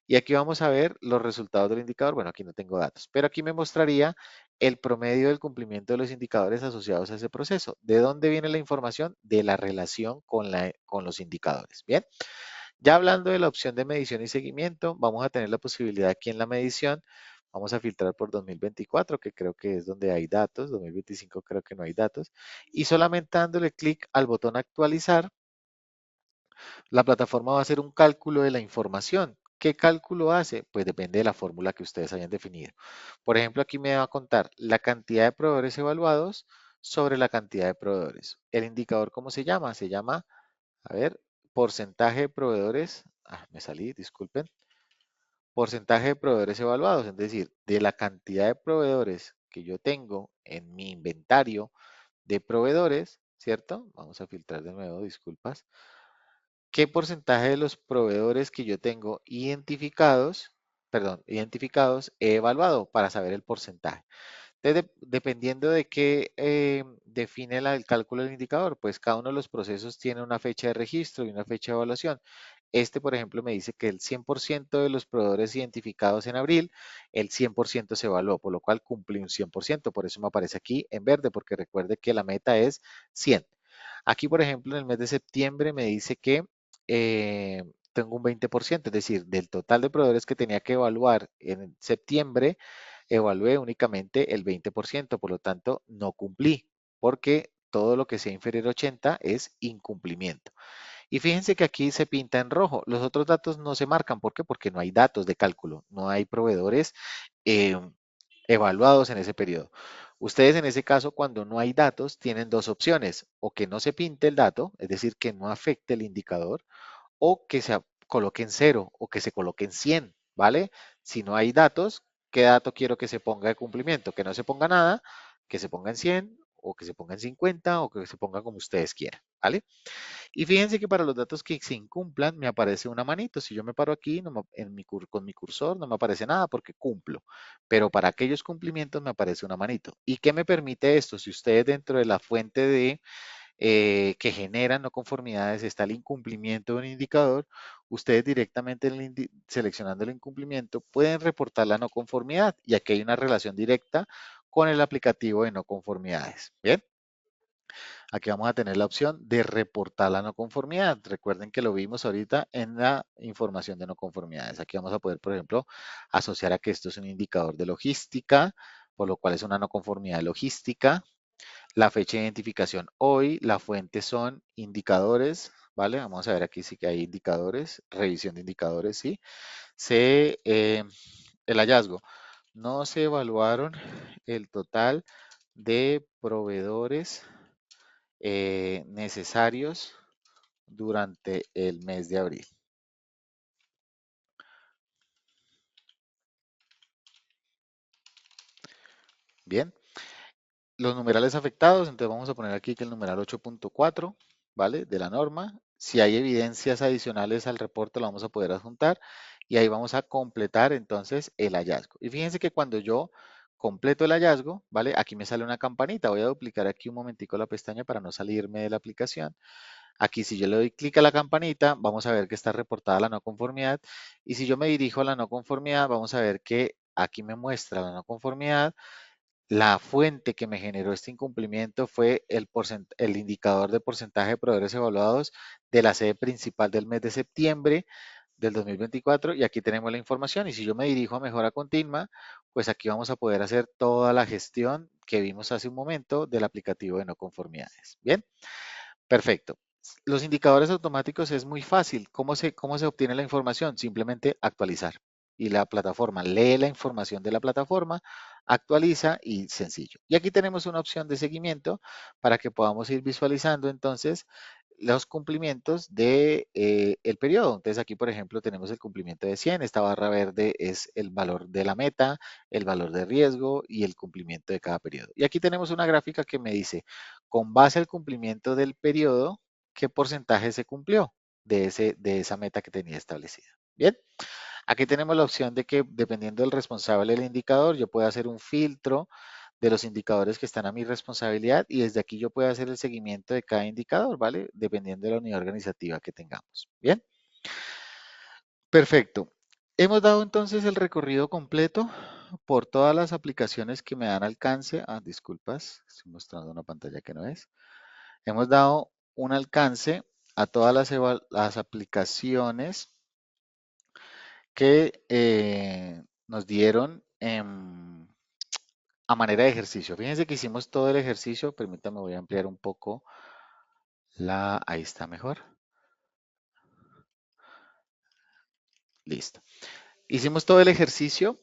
Y aquí vamos a ver los resultados del indicador. Bueno, aquí no tengo datos, pero aquí me mostraría el promedio del cumplimiento de los indicadores asociados a ese proceso. ¿De dónde viene la información? De la relación con los indicadores. Bien, ya hablando de la opción de medición y seguimiento, vamos a tener la posibilidad aquí en la medición. Vamos a filtrar por 2024, que creo que es donde hay datos. 2025 creo que no hay datos. Y solamente dándole clic al botón actualizar, la plataforma va a hacer un cálculo de la información. ¿Qué cálculo hace? Pues depende de la fórmula que ustedes hayan definido. Por ejemplo, aquí me va a contar la cantidad de proveedores evaluados sobre la cantidad de proveedores. El indicador, ¿cómo se llama? Se llama, a ver, porcentaje de proveedores. Me salí, disculpen. Porcentaje de proveedores evaluados, es decir, de la cantidad de proveedores que yo tengo en mi inventario de proveedores, ¿cierto? Vamos a filtrar de nuevo, disculpas. ¿Qué porcentaje de los proveedores que yo tengo identificados, he evaluado para saber el porcentaje? Entonces, dependiendo de qué define el cálculo del indicador, pues cada uno de los procesos tiene una fecha de registro y una fecha de evaluación. Este, por ejemplo, me dice que el 100% de los proveedores identificados en abril, el 100% se evaluó, por lo cual cumplí un 100%. Por eso me aparece aquí en verde, porque recuerde que la meta es 100. Aquí, por ejemplo, en el mes de septiembre me dice que tengo un 20%, es decir, del total de proveedores que tenía que evaluar en septiembre, evalué únicamente el 20%, por lo tanto, no cumplí, porque todo lo que sea inferior a 80 es incumplimiento. Y fíjense que aquí se pinta en rojo. Los otros datos no se marcan. ¿Por qué? Porque no hay datos de cálculo, no hay proveedores eh, evaluados en ese periodo. Ustedes en ese caso, cuando no hay datos, tienen dos opciones, o que no se pinte el dato, es decir, que no afecte el indicador, o que se coloque en cero o que se coloque en 100, ¿vale? Si no hay datos, ¿qué dato quiero que se ponga de cumplimiento? Que no se ponga nada, que se ponga en 100 o que se ponga en 50 o que se ponga como ustedes quieran, ¿vale? Y fíjense que para los datos que se incumplan me aparece una manito. Si yo me paro aquí con mi cursor no me aparece nada porque cumplo. Pero para aquellos cumplimientos me aparece una manito. ¿Y qué me permite esto? Si ustedes dentro de la fuente de que generan no conformidades está el incumplimiento de un indicador, ustedes directamente seleccionando el incumplimiento pueden reportar la no conformidad y aquí hay una relación directa con el aplicativo de no conformidades. Bien, aquí vamos a tener la opción de reportar la no conformidad. Recuerden que lo vimos ahorita en la información de no conformidades. Aquí vamos a poder, por ejemplo, asociar a que esto es un indicador de logística, por lo cual es una no conformidad logística. La fecha de identificación hoy, la fuente son indicadores, ¿vale? Vamos a ver aquí sí que hay indicadores, revisión de indicadores, sí. El hallazgo. No se evaluaron el total de proveedores necesarios durante el mes de abril. Bien, los numerales afectados, entonces vamos a poner aquí que el numeral 8.4, ¿vale? De la norma. Si hay evidencias adicionales al reporte, lo vamos a poder adjuntar y ahí vamos a completar entonces el hallazgo. Y fíjense que cuando yo completo el hallazgo, ¿vale? Aquí me sale una campanita. Voy a duplicar aquí un momentico la pestaña para no salirme de la aplicación. Aquí si yo le doy clic a la campanita, vamos a ver que está reportada la no conformidad. Y si yo me dirijo a la no conformidad, vamos a ver que aquí me muestra la no conformidad. La fuente que me generó este incumplimiento fue el indicador de porcentaje de proveedores evaluados de la sede principal del mes de septiembre del 2024 y aquí tenemos la información y si yo me dirijo a mejora continua, pues aquí vamos a poder hacer toda la gestión que vimos hace un momento del aplicativo de no conformidades. Bien, perfecto. Los indicadores automáticos es muy fácil. Cómo se obtiene la información? Simplemente actualizar. Y la plataforma lee la información de la plataforma, actualiza y sencillo. Y aquí tenemos una opción de seguimiento para que podamos ir visualizando entonces los cumplimientos de el periodo. Entonces aquí, por ejemplo, tenemos el cumplimiento de 100. Esta barra verde es el valor de la meta, el valor de riesgo y el cumplimiento de cada periodo. Y aquí tenemos una gráfica que me dice, con base al cumplimiento del periodo, qué porcentaje se cumplió de esa meta que tenía establecida. Bien, aquí tenemos la opción de que dependiendo del responsable del indicador, yo puedo hacer un filtro de los indicadores que están a mi responsabilidad y desde aquí yo puedo hacer el seguimiento de cada indicador, ¿vale? Dependiendo de la unidad organizativa que tengamos. Bien, perfecto. Hemos dado entonces el recorrido completo por todas las aplicaciones que me dan alcance. Ah, disculpas, estoy mostrando una pantalla que no es. Hemos dado un alcance a todas las aplicaciones que nos dieron a manera de ejercicio. Fíjense que hicimos todo el ejercicio. Permítame, voy a ampliar un poco ahí está mejor. Listo. Hicimos todo el ejercicio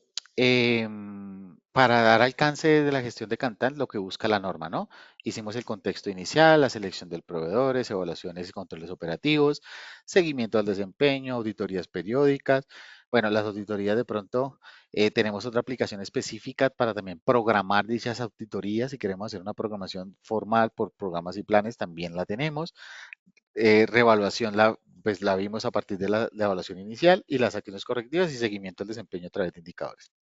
para dar alcance de la gestión de Cantan, lo que busca la norma, ¿no? Hicimos el contexto inicial, la selección del proveedores, evaluaciones y controles operativos, seguimiento al desempeño, auditorías periódicas. Bueno, las auditorías de pronto tenemos otra aplicación específica para también programar dichas auditorías. Si queremos hacer una programación formal por programas y planes, también la tenemos. Reevaluación pues la vimos a partir de la evaluación inicial y las acciones correctivas y seguimiento del desempeño a través de indicadores.